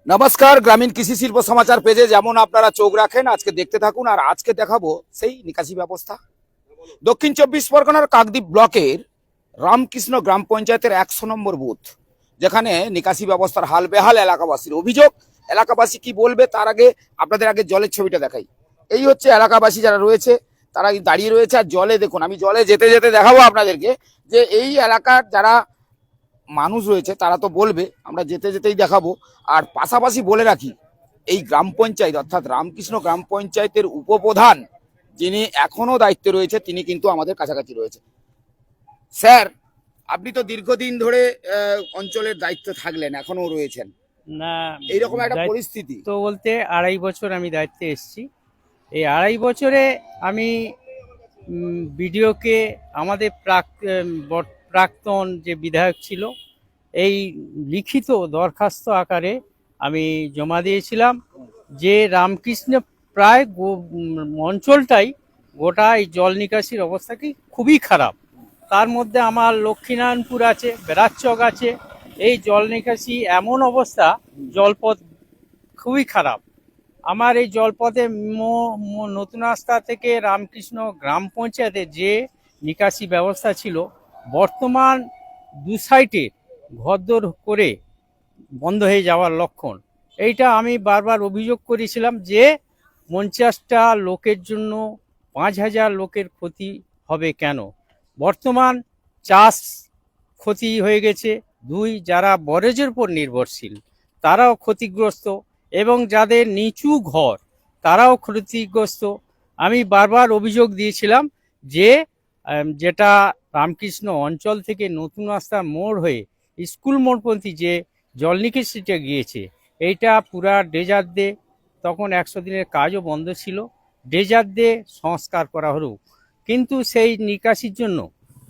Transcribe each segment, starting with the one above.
নমস্কার, গ্রামীণ কৃষি শিল্প সমাচার পেজে যেমন আপনারা চোখ রাখেন আজকে দেখতে থাকুন। আর আজকে দেখাবো সেই নিকাশি ব্যবস্থা। দক্ষিণ 24 পরগনার কাকদ্বীপ ব্লকের রামকৃষ্ণ গ্রাম পঞ্চায়েতের 100 নম্বর বুথ, যেখানে নিকাশি ব্যবস্থার হাল বেহাল। এলাকাবাসীর অভিযোগ, এলাকাবাসী কি বলবে তার আগে আপনাদের আগে জলের ছবিটা দেখাই। এই হচ্ছে এলাকাবাসী যারা রয়েছে, তারা দাঁড়িয়ে রয়েছে। আর জলে দেখুন, আমি জলে যেতে যেতে দেখাবো আপনাদেরকে যে এই এলাকার যারা মানুষ রয়েছে তারা তো বলবে, আমরা যেতে যেতেই দেখাবো। আর পাশাপাশি বলে রাখি, এই গ্রাম পঞ্চায়েত অর্থাৎ রামকৃষ্ণ গ্রাম পঞ্চায়েতের উপপ্রধান যিনি এখনো দায়িত্বে রয়েছে, তিনি কিন্তু আমাদের কাছাকাছি রয়েছে। স্যার, আপনি তো দীর্ঘদিন ধরে অঞ্চলের দায়িত্ব থাকলেন, এখনো রয়েছেন না, এইরকম একটা দায়িত্ব পরিস্থিতি। তো বলতে 2.5 বছর আমি দায়িত্বে এসেছি। এই 2.5 বছরে আমি বিডিওকে আমাদের প্রাক্তন যে বিধায়ক ছিল এই লিখিত দরখাস্ত আকারে আমি জমা দিয়েছিলাম যে রামকৃষ্ণ প্রায় অঞ্চলটাই গোটা এই জল নিকাশির অবস্থা কি খুবই খারাপ। তার মধ্যে আমার লক্ষ্মীনারায়ণপুর আছে, বেড়াচক আছে। এই জল নিকাশি এমন অবস্থা, জলপথ খুবই খারাপ। আমার এই জলপথে নতুন রাস্তা থেকে রামকৃষ্ণ গ্রাম পঞ্চায়েতে যে নিকাশি ব্যবস্থা ছিল, বর্তমান দু সাইডে ঘরদোর করে বন্ধ হয়ে যাওয়ার লক্ষণ। এইটা আমি বারবার অভিযোগ করেছিলাম যে 50টা লোকের জন্য 5,000 লোকের ক্ষতি হবে কেন। বর্তমান চাষ ক্ষতি হয়ে গেছে, 2 যারা বরেজের উপর নির্ভরশীল তারাও ক্ষতিগ্রস্ত, এবং যাদের নিচু ঘর তারাও ক্ষতিগ্রস্ত। আমি বারবার অভিযোগ দিয়েছিলাম যে যেটা রামকৃষ্ণ অঞ্চল থেকে নতুন রাস্তার মোড় হয়ে স্কুল মোড়পন্থী যে জল নিকাশিটা গিয়েছে, এইটা পুরা ড্রেজার দিয়ে, তখন 100 দিনের কাজও বন্ধ ছিল, ড্রেজার দিয়ে সংস্কার করা হলো, কিন্তু সেই নিকাশির জন্য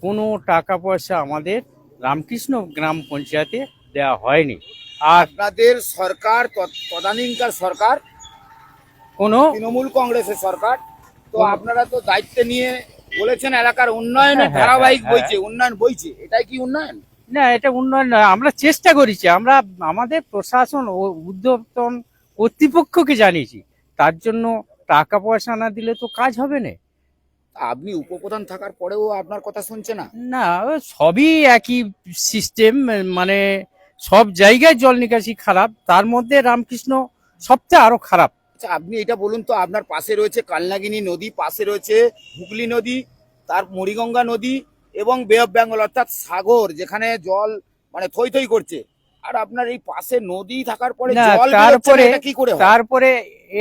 কোনো টাকা পয়সা আমাদের রামকৃষ্ণ গ্রাম পঞ্চায়েতে দেওয়া হয়নি। আর আপনাদের সরকার, তদানীন্তন সরকার, কোনো তৃণমূল কংগ্রেসের সরকার, তো আপনারা তো দায়িত্ব নিয়ে বলেছেন এলাকার উন্নয়নের ধারাবাহিক বইছে, উন্নয়ন বইছে, এটাই কি উন্নয়ন? না, এটা উন্নয়ন নয়। আমরা চেষ্টা করেছি, আমরা আমাদের প্রশাসন ও ঊর্ধ্বতন কর্তৃপক্ষকে জানিয়েছি, তার জন্য টাকা পয়সা না দিলে তো কাজ হবে না। আপনি উপপ্রধান থাকার পরেও আপনার কথা শুনছে না? না, সবই একই সিস্টেম, মানে সব জায়গায় জল নিকাশি খারাপ, তার মধ্যে রামকৃষ্ণ সবচেয়ে আরো খারাপ। আচ্ছা, আপনি এটা বলুন তো, আপনার পাশে রয়েছে কালনাগিনী নদী, পাশে রয়েছে হুগলি নদী, তার মরিগঙ্গা নদী এবং বে অফ বেঙ্গল অর্থাৎ সাগর, যেখানে জল মানে থই থই করছে। আর আপনার এই পাশে নদী থাকার পরে না, জল তারপরে এটা কি করে হয়? তারপরে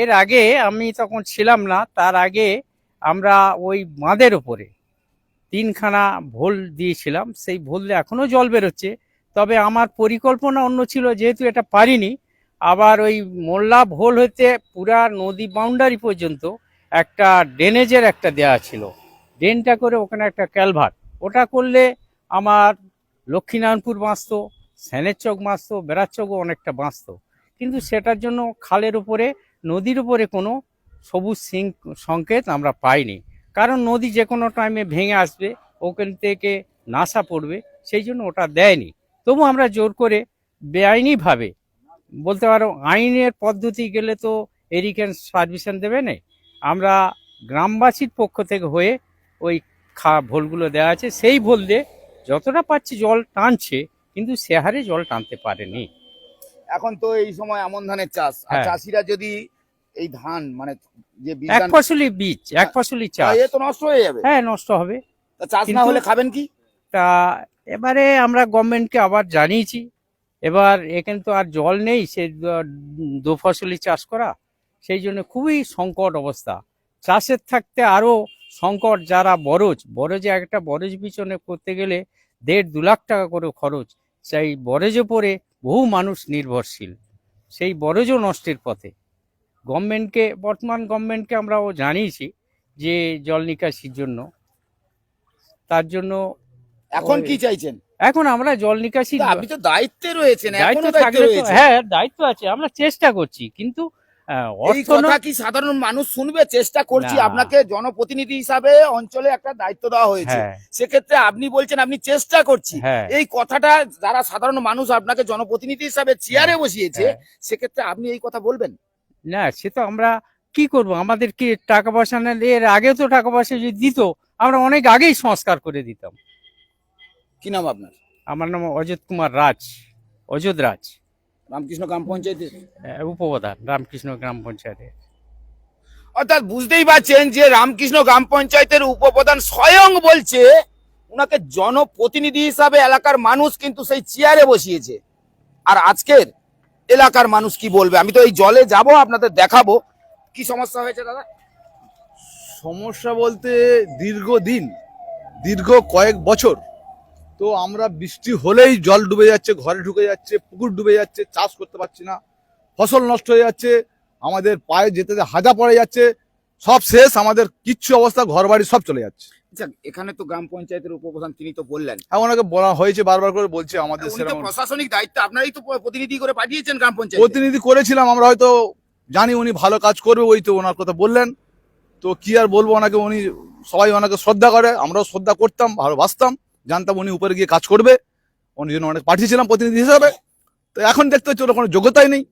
এর আগে আমি তখন ছিলাম না, তার আগে আমরা ওই বাঁধের উপরে 3খানা ভোল দিয়েছিলাম, সেই ভোলে এখনো জল বেরোচ্ছে। তবে আমার পরিকল্পনা অন্য ছিল, যেহেতু এটা পারিনি। আবার ওই মোল্লা ভোল হতে পুরা নদী বাউন্ডারি পর্যন্ত একটা ড্রেনেজের একটা দেওয়া ছিল, ড্রেনটা করে ওখানে একটা ক্যালভার্ট, ওটা করলে আমার লক্ষ্মীনারায়ণপুর বাঁচত, সেনের চক বাঁচত, বেড়াচকও অনেকটা বাঁচত। কিন্তু সেটার জন্য খালের উপরে, নদীর উপরে কোনো সবুজ সংকেত আমরা পাইনি, কারণ নদী যে কোনো টাইমে ভেঙে আসবে, ওখান থেকে নাসা পড়বে, সেই জন্য ওটা দেয়নি। তবু আমরা জোর করে বেআইনিভাবে, বলতে পারো আইনের পদ্ধতি গেলে তো এরিকেন পারমিশন দেবে না, আমরা গ্রামবাসীর পক্ষ থেকে হয়ে ওই ভোলগুলো দেওয়া আছে, সেই ভোল দিয়ে যতটা পাচ্ছি জল টানছে, কিন্তু সে হারে জল টানতে পারেনি। এখন তো এই সময় আমন ধানের চাষ, আর হ্যাঁ। চাষিরা যদি এই ধান মানে যে এক ফসলি বীজ, এক ফসলি চাষ, এ তো নষ্ট হয়ে যাবে। হ্যাঁ, নষ্ট হবে। তা চাষ না হলে খাবেন কি? তা এবারে আমরা গভর্নমেন্টকে আবার জানিয়েছি, এবার এখানে তো আর জল নেই সে দু ফসলি চাষ করা, সেই জন্য খুবই সংকট অবস্থা। চাষের থাকতে আরো সংকট, যারা বরজে একটা বরজ পিছনে করতে গেলে 1.5-2 লাখ টাকা করে খরচ, সেই বরজে পরে বহু মানুষ নির্ভরশীল, সেই বরজও নষ্টের পথে। বর্তমান গভর্নমেন্টকে আমরাও জানিয়েছি যে জল নিকাশির জন্য, তার জন্য এখন কি চাইছেন? এখন আমরা জল নিকাশি, আপনি তো দায়িত্বে রয়েছেন, দায়িত্ব এখনো দায়িত্ব থাকলে তো, রয়েছে। হ্যাঁ দায়িত্ব আছে, আমরা চেষ্টা করছি, কিন্তু হ্যাঁ, এই অর্থ কথা নয়। কি সাধারণ মানুষ শুনবে? চেষ্টা করছি, না। আপনাকে জনপ্রতিনিধি হিসাবে অঞ্চলে একটা দায়িত্ব দেওয়া হয়েছে, হ্যাঁ, সেক্ষেত্রে আপনি বলছেন আপনি চেষ্টা করছি। হ্যাঁ, এই কথাটা যারা সাধারণ মানুষ আপনাকে জনপ্রতিনিধি হিসাবে চেয়ারে বসিয়েছে, হ্যাঁ। সেক্ষেত্রে আপনি এই কথা বলবেন? না, সে তো আমরা কি করব, আমাদের কি টাকা পয়সা না, এর আগে তো টাকা পয়সা যদি দিত আমরা অনেক আগেই সংস্কার করে দিতাম। কি নাম আপনার? আমার নাম অজিত কুমার রাজ, অযোধ রাজ, রামকৃষ্ণ গ্রাম পঞ্চায়েতের উপপ্রধান রামকৃষ্ণ গ্রাম পঞ্চায়েতের। অর্থাৎ বুঝতেই পারছেন যে রামকৃষ্ণ গ্রাম পঞ্চায়েতের উপপ্রধান স্বয়ং বলছে উনাকে জনপ্রতিনিধি হিসাবে এলাকার মানুষ কিন্তু সেই চেয়ারে বসিয়েছে। আর আজকের এলাকার মানুষ কি বলবে? আমি তো এই জলে যাব, আপনাদের দেখাবো কি সমস্যা হয়েছে। দাদা, সমস্যা বলতে দীর্ঘ কয়েক বছর তো আমরা বৃষ্টি হলেই জল ডুবে যাচ্ছে, ঘরে ঢুকে যাচ্ছে, পুকুর ডুবে যাচ্ছে, চাষ করতে পারছি না, ফসল নষ্ট হয়ে যাচ্ছে, আমাদের পায়ে যেতে হাজা পড়ে যাচ্ছে, সব শেষ, আমাদের কিচ্ছু অবস্থা, ঘর বাড়ি সব চলে যাচ্ছে। আচ্ছা, এখানে তো গ্রাম পঞ্চায়েতের উপপ্রধান, তিনি তো বললেন, হ্যাঁ, ওনাকে বলা হয়েছে, বারবার করে বলছে আমাদের উনি তো সেরকম প্রশাসনিক দায়িত্ব, আপনারই তো প্রতিনিধি করে পাঠিয়েছেন গ্রাম পঞ্চায়েত। প্রতিনিধি করেছিলাম, আমরা হয়তো জানি উনি ভালো কাজ করবে, ওই তো ওনার কথা বললেন। তো কি আর বলবো ওনাকে, উনি সবাই ওনাকে শ্রদ্ধা করে, আমরাও শ্রদ্ধা করতাম, ভালোবাসতাম, জানতাম উনি উপরে গিয়ে কাজ করবে, উনি জন্য অনেক পাঠিয়েছিলাম প্রতিনিধি হিসাবে। তো এখন দেখতে হচ্ছে ওর কোনো যোগ্যতাই নেই।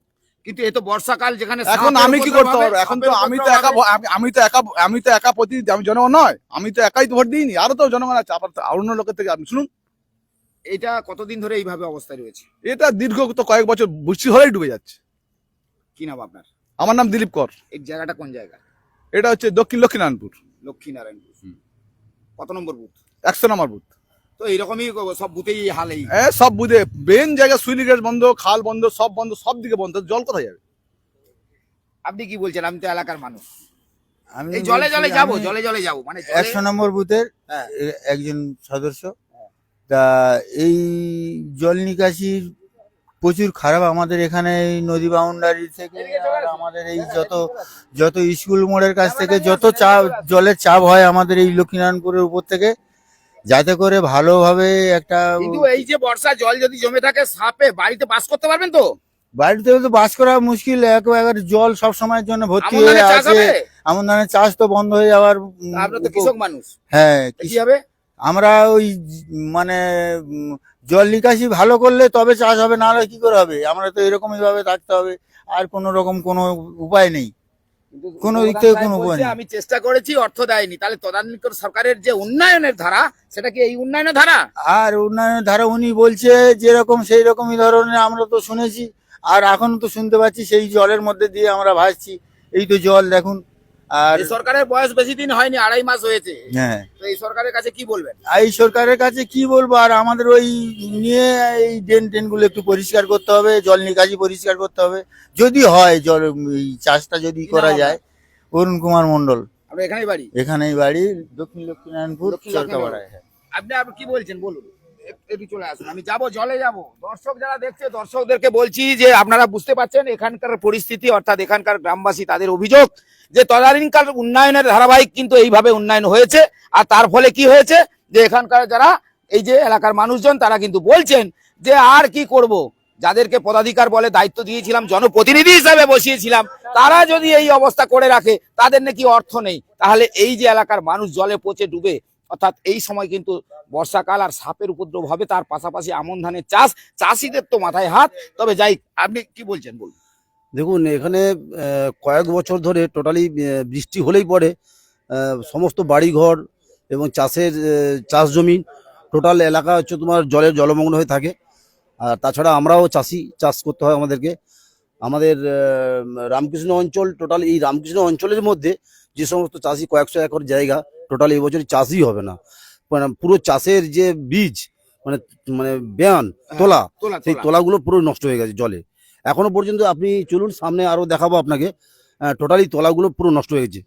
কিন্তু এ তো বর্ষাকাল, যেখানে এখন সাপের আমি কি উপদ্রব করতে হবে, পারবো? এখন তো সাপের আমি তো উপদ্রব একা হবে। আমি তো একা প্রতিনিধি, আমি জনগণ নয়, আমি তো একাই তো ভোট দিইনি, আরো তো জনগণ আছে, আবার তো অন্য লোকের থেকে আপনি শুনুন। এটা কতদিন ধরে এইভাবে অবস্থায় রয়েছে? এটা দীর্ঘ তো কয়েক বছর বৃষ্টি হলেই ডুবে যাচ্ছে। কি নাম আপনার? আমার নাম দিলীপ কর। এই জায়গাটা কোন জায়গা? এটা হচ্ছে দক্ষিণ লক্ষ্মীনারায়ণপুর, লক্ষ্মীনারায়ণপুর। কত নম্বর বুথ? 100 নম্বর বুথ। তো এইরকমই সব বুথেই হাল এই। সব বুঝে মেন জায়গা, সুইলি গেট বন্ধ, খাল বন্ধ, সব দিকে বন্ধ, জল কোথায় যাবে? আপনি কি বলছেন? আমি তো এলাকার মানুষ, আমি এই জলে বলছি, জলে যাবো, আমি জলে জলে যাবো, মানে 100 নম্বর বুথের হ্যাঁ। একজন সদস্য। তা এই জল নিকাশির প্রচুর খারাপ আমাদের এখানে, এই নদী বাউন্ডারি থেকে আর আমাদের এই যত স্কুল মোড়ের কাছ থেকে যত চাপ, জলের চাপ হয় আমাদের এই লক্ষ্মীনারায়ণপুরের উপর থেকে, যাতে করে ভালোভাবে একটা কিন্তু এই যে বর্ষা জল যদি জমে থাকে, সাপে বাড়িতে বাস করতে পারবেন তো? বাড়িতে তো বাস করা মুশকিল, একেবারে জল সব সময়ের জন্য ভর্তি আমন হয়ে ধানের চাষ আছে। হবে? আমন ধানের চাষ তো বন্ধ হয়ে যাওয়ার আপনারা তো কৃষক মানুষ, হ্যাঁ, কি হবে? আমরা ওই মানে জল নিকাশি ভালো করলে তবে চাষ হবে, না হলে কি করে হবে? আমরা তো এরকমই ভাবে থাকতে হবে, আর কোনো রকম কোনো উপায় নেই। কিন্তু কোনো দিক প্রধান থেকে সাহেব কোনো উপায় বলছে, নেই। আমি চেষ্টা করেছি, অর্থ দেয়নি। তাহলে তদানীন্তন সরকারের যে উন্নয়নের ধারা, সেটা কি এই উন্নয়নের ধারা? আর উন্নয়নের ধারা উনি বলছে যেরকম সেই রকমই ধরনের আমরা তো শুনেছি, আর এখন তো শুনতে পাচ্ছি সেই জলের মধ্যে দিয়ে আমরা ভাসছি, এই তো জল দেখুন। আর এই সরকারের বয়স বেশি দিন হয়নি, 2.5 মাস হয়েছে। হ্যাঁ, তো এই সরকারের কাছে কি বলবেন? এই সরকারের কাছে কি বলবো, আর আমাদের ওই নিয়ে এই ড্রেন গুলো একটু পরিষ্কার করতে হবে, জল নিকাশি পরিষ্কার করতে হবে, যদি হয় জল, এই চাষটা যদি কি করা নাম যায়। অরুণ কুমার মন্ডল, আপনার এখানেই বাড়ি? এখানেই বাড়ি, দক্ষিণ লক্ষ্মীনারায়ণপুর, দক্ষিণ সরকারপাড়ায়। আপনি কি বলছেন বলুন, একটু চলে আসুন, আমি যাব, জলে যাব। দর্শক যারা দেখছে, দর্শকদেরকে বলছি যে আপনারা বুঝতে পারছেন এখানকার পরিস্থিতি, অর্থাৎ এখানকার গ্রামবাসী, তাদের অভিযোগ যে তদানীন্তন উন্নয়নের ধারাবাহিক কিন্তু এইভাবে উন্নয়ন হয়েছে, আর তার ফলে কি হয়েছে যে এখানকার যারা এই যে এলাকার মানুষজন, তারা কিন্তু বলছেন যে আর কি করব, যাদেরকে পদাধিকার বলে দায়িত্ব দিয়েছিলাম, জনপ্রতিনিধি হিসাবে বসিয়েছিলাম, তারা যদি এই অবস্থা করে রাখে, তাদের নাকি অর্থ নেই, তাহলে এই যে এলাকার মানুষ জলে পচে ডুবে, অর্থাৎ এই সময় কিন্তু বর্ষাকাল আর সাপের উপদ্রব হবে, তার পাশাপাশি আমন ধানের চাষ, চাষিদের তো মাথায় হাত। তবে যাই, আপনি কি বলছেন বলুন। দেখুন, এখানে কয়েক বছর ধরে টোটালি বৃষ্টি হলেই পরে সমস্ত বাড়িঘর এবং চাষ জমি, টোটাল এলাকা হচ্ছে তোমার জলমগ্ন হয়ে থাকে। আর তাছাড়া আমরাও চাষি, চাষ করতে হয় আমাদেরকে। আমাদের রামকৃষ্ণ অঞ্চল, টোটাল এই রামকৃষ্ণ অঞ্চলের মধ্যে যে সমস্ত চাষি কয়েকশো একর জায়গা, টোটাল এই বছর চাষই হবে না, মানে পুরো চাষের যে বীজ, মানে মানে বেয়ান তোলা, সেই তোলাগুলো পুরো নষ্ট হয়ে গেছে জলে। এখনো পর্যন্ত আপনি চলুন, সামনে আরো দেখাবো আপনাকে, টোটালি তলাগুলো পুরো নষ্ট হয়ে গেছে।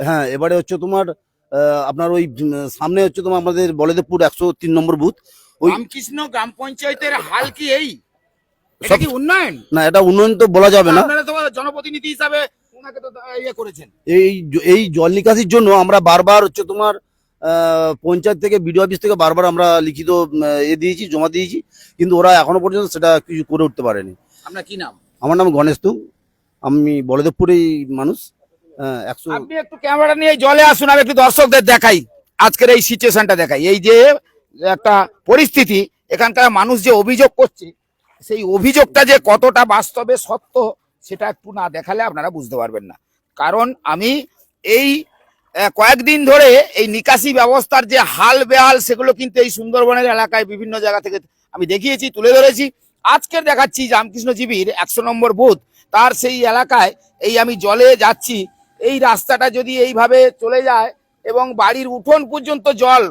হ্যাঁ, এবারে হচ্ছে তোমার আপনার ওই সামনে হচ্ছে তোমার আমাদের বলদেবপুর 103 নম্বর বুথ, ওই রামকৃষ্ণ গ্রাম পঞ্চায়েতের হাল কি এই? এটা কি উন্নয়ন? না, এটা উন্নয়ন তো বলা যাবে না। আপনারা তো জনপ্রতিনিধি হিসাবে ওনাকে তো ইয়ে করেছেন। এই জল নিকাশির জন্য আমরা বারবার হচ্ছে তোমার পঞ্চায়েত থেকে, বিডিও অফিস থেকে বারবার আমরা লিখিত দিয়েছি, জমা দিয়েছি, কিন্তু ওরা এখনো পর্যন্ত সেটা কিছু করে উঠতে পারেনি। আপনার কি নাম? আমার নাম গণেশ তুং, আমি বলদেবপুরেই মানুষ। 100 আপনি একটু ক্যামেরা নিয়ে জলে আসুন, আমি একটু দর্শকদের দেখাই আজকের এই সিচুয়েশনটা দেখাই। এই যে একটা পরিস্থিতি, এখানকার মানুষ যে অভিযোগ করছে, সেই অভিযোগটা যে কতটা বাস্তবে সত্য সেটা একটু না দেখালে আপনারা বুঝতে পারবেন না। কারণ আমি এই কয়েকদিন ধরে এই নিকাশি ব্যবস্থার যে হাল বেহাল সেগুলো কিন্তু এই সুন্দরবনের এলাকায় বিভিন্ন জায়গা থেকে আমি দেখিয়েছি, তুলে ধরেছি। আজকের দেখাচ্ছি রামকৃষ্ণ জিবির 100 নম্বর বুথ, তার সেই এলাকায় এই আমি জলে যাচ্ছি। এই রাস্তাটা যদি এইভাবে চলে যায় এবং বাড়ির উঠোন পর্যন্ত জল,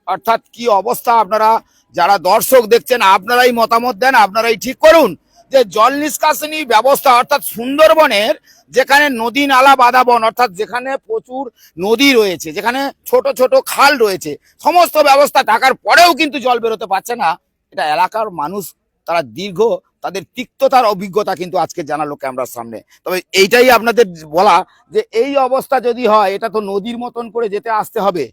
অর্থাৎ কি অবস্থা, আপনারা যারা দর্শক দেখছেন আপনারাই মতামত দেন, আপনারাই ঠিক করুন যে জল নিষ্কাশনী ব্যবস্থা অর্থাৎ সুন্দরবনের যেখানে নদী নালা বাঁধাবন, অর্থাৎ যেখানে প্রচুর নদী রয়েছে, যেখানে ছোট ছোট খাল রয়েছে, সমস্ত ব্যবস্থা থাকার পরেও কিন্তু জল বেরোতে পারছে না। এটা এলাকার মানুষ তারা দীর্ঘ তাদের তিক্ততার অভিজ্ঞতা কিন্তু আজকে জানালো ক্যামেরার সামনে। তবে এইটাই আপনাদের বলা যে এই অবস্থা যদি হয়, এটা তো নদীর মতন করে যেতে আসতে হবে।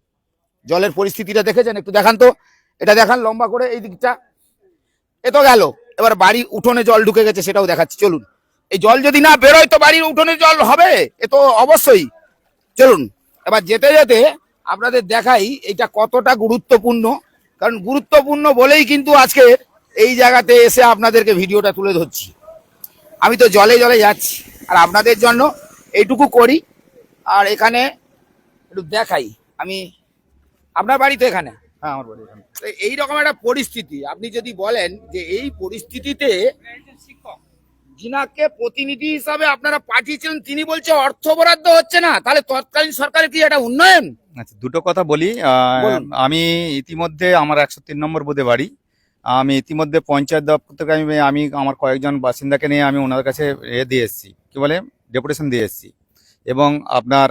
জলের পরিস্থিতিটা দেখেছেন, একটু দেখান তো, এটা দেখান লম্বা করে এই দিকটা। এ তো গেল, এবার বাড়ির উঠোনে জল ঢুকে গেছে সেটাও দেখাচ্ছি, চলুন। এই জল যদি না বেরোয় তো বাড়ির উঠোনে জল হবে, এ তো অবশ্যই। চলুন এবার যেতে যেতে আপনাদের দেখাই এটা কতটা গুরুত্বপূর্ণ, কারণ গুরুত্বপূর্ণ বলেই কিন্তু আজকে এই জায়গাতে এসে আপনাদেরকে ভিডিওটা তুলে ধরছি। আমি তো জলে জলে যাচ্ছি আর আপনাদের জন্য এইটুকু করি। আর এখানে একটু দেখাই, আমি আপনার বাড়ি তো এখানে, হ্যাঁ আমার বাড়ি এখানে। তো এইরকম একটা পরিস্থিতি, আপনি যদি বলেন যে এই পরিস্থিতিতে যিনাকে প্রতিনিধি হিসাবে আপনারা পাঠিয়েছিলেন তিনি বলছে অর্থ বরাদ্দ হচ্ছে না, তাহলে তৎকালীন সরকারের কি এটা উন্নয়ন? আচ্ছা, দুটো কথা বলি। বলুন। আমি ইতিমধ্যে আমার 103 নম্বর বুথে বাড়ি। আমি ইতিমধ্যে পঞ্চায়েত দপ্তর থেকে আমি আমার কয়েকজন বাসিন্দাকে নিয়ে আমি ওনার কাছে দিয়ে এসেছি, কি বলে ডেপুটেশন দিয়ে এসেছি। এবং আপনার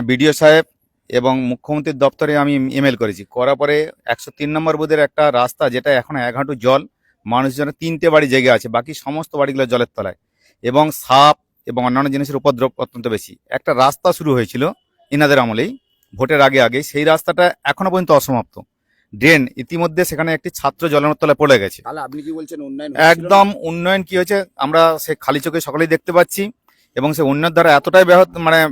বিডিও সাহেব এবং মুখ্যমন্ত্রীর দপ্তরে আমি ইমেল করেছি। করার পরে 103 নম্বর বুথের একটা রাস্তা যেটা এখন 1 হাঁটু জল, মানুষজনের 3টে বাড়ি জেগে আছে, বাকি সমস্ত বাড়িগুলো জলের তলায়, এবং সাপ এবং অন্যান্য জিনিসের উপদ্রব অত্যন্ত বেশি। একটা রাস্তা শুরু হয়েছিল ইনাদের আমলেই, ভোটের আগে সেই রাস্তাটা এখনো পর্যন্ত অসমাপ্ত। ড্রেন ইতিমধ্যে সেখানে একটি ছাত্র জলের তলায় পড়ে গেছে। তাহলে আপনি কি বলছেন উন্নয়ন একদম উন্নয়ন কি হয়েছে আমরা সে খালি চোখে সকলেই দেখতে পাচ্ছি, এবং সে উন্নয়ন দ্বারা এতটাই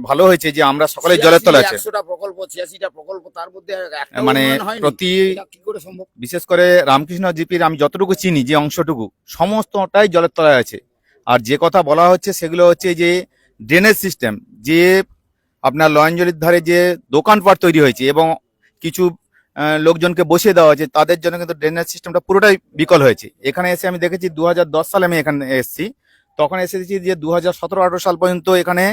ভালো হয়েছে যে আমরা সকলেই জলের তলায় আছে। 100টা প্রকল্প, 86টা প্রকল্প, তার মধ্যে একটা মানে উন্নয়ন হয়নি। প্রতি এটা কি করে সম্ভব? বিশেষ করে রামকৃষ্ণ জিপির আমি যতটুকু চিনি যে অংশটুকু সমস্তটাই জলের তলায় আছে। আর যে কথা বলা হচ্ছে সেগুলো হচ্ছে যে ড্রেনেজ সিস্টেম, যে আপনার লয়ঞ্জলির ধারে যে দোকানপাট তৈরি হয়েছে এবং কিছু লোকজনকে বসিয়ে দেওয়া হয়েছে, তাদের জন্য কিন্তু ড্রেনেজ সিস্টেমটা পুরোটাই বিকল হয়েছে। এখানে এসে আমি দেখেছি 2010 সালে আমি এখানে এসেছি, তখন এসেছি যে 2017-18 সাল পর্যন্ত এখানে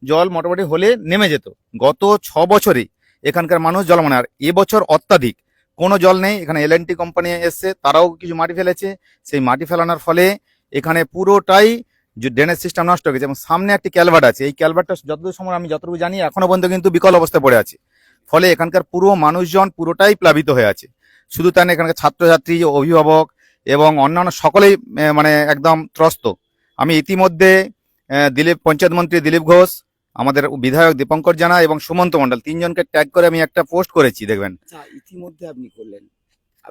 জল মোটামুটি হলে নেমে যেত। গত 6 বছরে এখানকার মানুষ জলমান, আর এবছর অত্যাধিক কোনো জল নেই। এখানে এলএনটি কোম্পানি এসছে, তারাও কিছু মাটি ফেলেছে। সেই মাটি ফেলানোর ফলে এখানে পুরোটাই যে ড্রেনেজ সিস্টেম নষ্ট হয়ে গেছে। এবং সামনে একটি ক্যালভার্ট আছে, এই ক্যালভার্টটা যতদূর সময় আমি যতটুকু জানি এখনো পর্যন্ত কিন্তু বিকল অবস্থায় পড়ে আছে। ফলে এখানকার পুরো মানুষজন পুরোটাই প্লাবিত হয়ে আছে। শুধু তাই না, এখানকার ছাত্রছাত্রী, অভিভাবক এবং অন্যান্য সকলেই একদম ত্রস্ত। আমি ইতিমধ্যে পঞ্চায়েত মন্ত্রী দিলীপ ঘোষ, আমাদের বিধায়ক দীপঙ্কর জানা এবং সুমন্ত মণ্ডল, 3 জনকে ট্যাগ করে আমি একটা পোস্ট করেছি, দেখবেন। আচ্ছা, ইতিমধ্যে আপনি করলেন,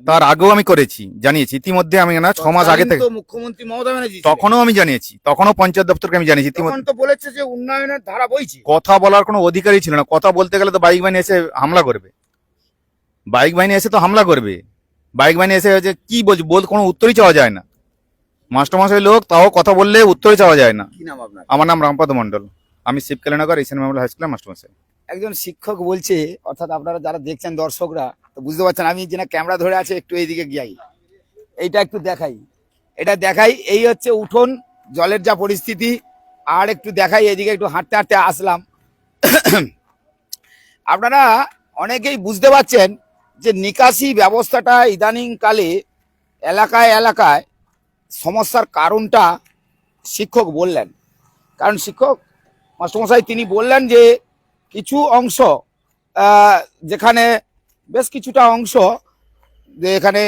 তার আগেও আমি করেছি, জানিয়েছি ইতিমধ্যে। আমি 6 মাস আগে থেকে, তৎকালীন তো মুখ্যমন্ত্রী মমতা ব্যানার্জি ছিলেন। তখনও আমি জানিয়েছি, তখনও পঞ্চায়েত দপ্তরকে আমি জানিয়েছি তখন ইতিমধ্যে। তো বলেছে যে উন্নয়নের ধারা বইছে। কথা বলার কোনো অধিকারই ছিল না। কথা বলতে গেলে তো বাইক বাহিনী এসে হামলা করবে, বাইক বাহিনী এসে তো হামলা করবে। বাইক বাহিনী এসে যে কি বল কোনো উত্তরই চাওয়া যায় না। মাস্টারমশাই লোক, তাও কথা বললে উত্তরই চাওয়া যায় না। কি নাম আপনার? আমার নাম রামপদ মণ্ডল, আমি শিবকালীনগর এশিয়ান মেমোরিয়াল হাই স্কুলের মাস্টারমশাই। একজন শিক্ষক বলছে, অর্থাৎ আপনারা যারা দেখছেন দর্শকরা তো বুঝতে পারছেন, আমি যেটা ক্যামেরা ধরে আছে একটু এইদিকে গিয়াই, এইটা একটু দেখাই, এটা দেখাই। এই হচ্ছে উঠোন, জলের যা পরিস্থিতি। আর একটু দেখাই, এদিকে একটু হাঁটতে হাঁটতে আসলাম। আপনারা অনেকেই বুঝতে পারছেন যে নিকাশি ব্যবস্থাটা ইদানিং কালে এলাকায় এলাকায় সমস্যার কারণটা শিক্ষক বললেন। কারণ শিক্ষক মাস্টারমশাই তিনি বললেন যে কিছু অংশ, যেখানে বেশ কিছুটা অংশ যে এখানে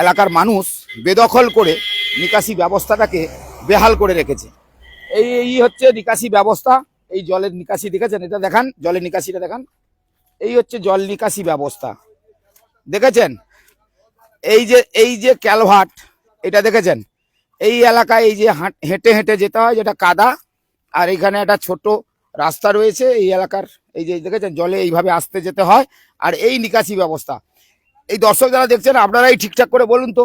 এলাকার মানুষ বেদখল করে নিকাশি ব্যবস্থাটাকে বেহাল করে রেখেছে। এই হচ্ছে নিকাশি ব্যবস্থা। এই জলের নিকাশি দেখেছেন, এটা দেখান, জলের নিকাশিটা দেখান। এই হচ্ছে জল নিকাশি ব্যবস্থা, দেখেছেন? এই যে ক্যালভার্ট, এটা দেখেছেন? এই এলাকায় এই যে হেঁটে হেঁটে যেতে হয়, যেটা কাদা, আর এখানে একটা ছোট রাস্তা রয়েছে এই এলাকার, এই যে দেখেছেন জলে এইভাবে আসতে যেতে হয়। আর এই নিকাশি ব্যবস্থা, এই দর্শক যারা দেখছেন আপনারাই ঠিকঠাক করে বলুন তো,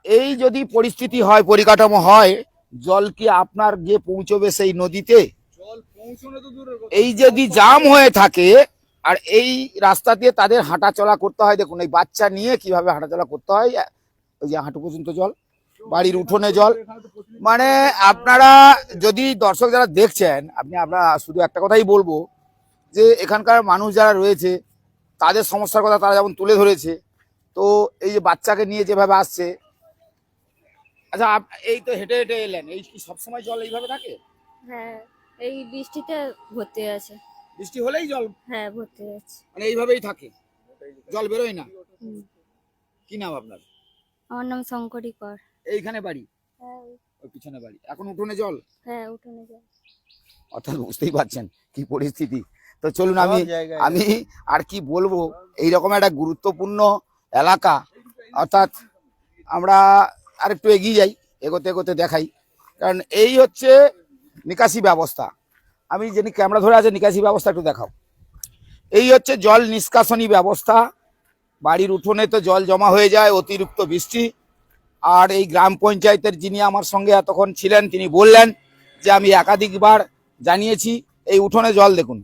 এই যদি পরিস্থিতি হয়, পরিকাঠামো হয়, জল কি আপনার গিয়ে পৌঁছবে সেই নদীতে? এই যদি জাম হয়ে থাকে আর এই রাস্তা দিয়ে তাদের হাঁটা চলা করতে হয়, দেখুন এই বাচ্চা নিয়ে কিভাবে হাঁটাচলা করতে হয়, ওই যে হাঁটু পর্যন্ত জল, বাড়ির উঠোনে জল। মানে আপনারা যদি দর্শক যারা দেখছেন, আপনারা শুধু একটা কথাই বলবো যে এখানকার মানুষ যারা রয়েছে তাদের সমস্যার কথা তারা যেমন তুলে ধরেছে, তো এই যে বাচ্চাকে নিয়ে যেভাবে আসছে, আচ্ছা এই তো হেঁটে হেঁটে এলেন, এই কি সবসময় জল এইভাবে থাকে? হ্যাঁ, এই বৃষ্টিতে ভর্তি আছে। বৃষ্টি হলেই জল হ্যাঁ, ভর্তি আছে। মানে এইভাবেই থাকে, জল বেরোয় না? হুম। কি নাম আপনার? আমার নাম শঙ্করী কর। এইখানে বাড়ি? হ্যাঁ, ওই পিছনে বাড়ি। এখন উঠোনে জল? হ্যাঁ, উঠোনে যাও। অর্থাৎ বুঝতেই পারছেন কি পরিস্থিতি। তো চলুন সব আমি জায়গায় আমি আর কি বলবো, এইরকম একটা গুরুত্বপূর্ণ এলাকা, অর্থাৎ আমরা আরেকটু এগিয়ে যাই, এগোতে এগোতে দেখাই। কারণ এই হচ্ছে নিকাশি ব্যবস্থা। আমি যিনি ক্যামেরা ধরে আছে, নিকাশি ব্যবস্থা একটু দেখাও। এই হচ্ছে জল নিষ্কাশনী ব্যবস্থা। বাড়ির উঠোনে তো জল জমা হয়ে যায় অতিরিক্ত বৃষ্টি। আর এই গ্রাম পঞ্চায়েতের যিনি আমার সঙ্গে এতক্ষণ ছিলেন তিনি বললেন যে আমি একাধিকবার জানিয়েছি, এই উঠোনে জল দেখুন,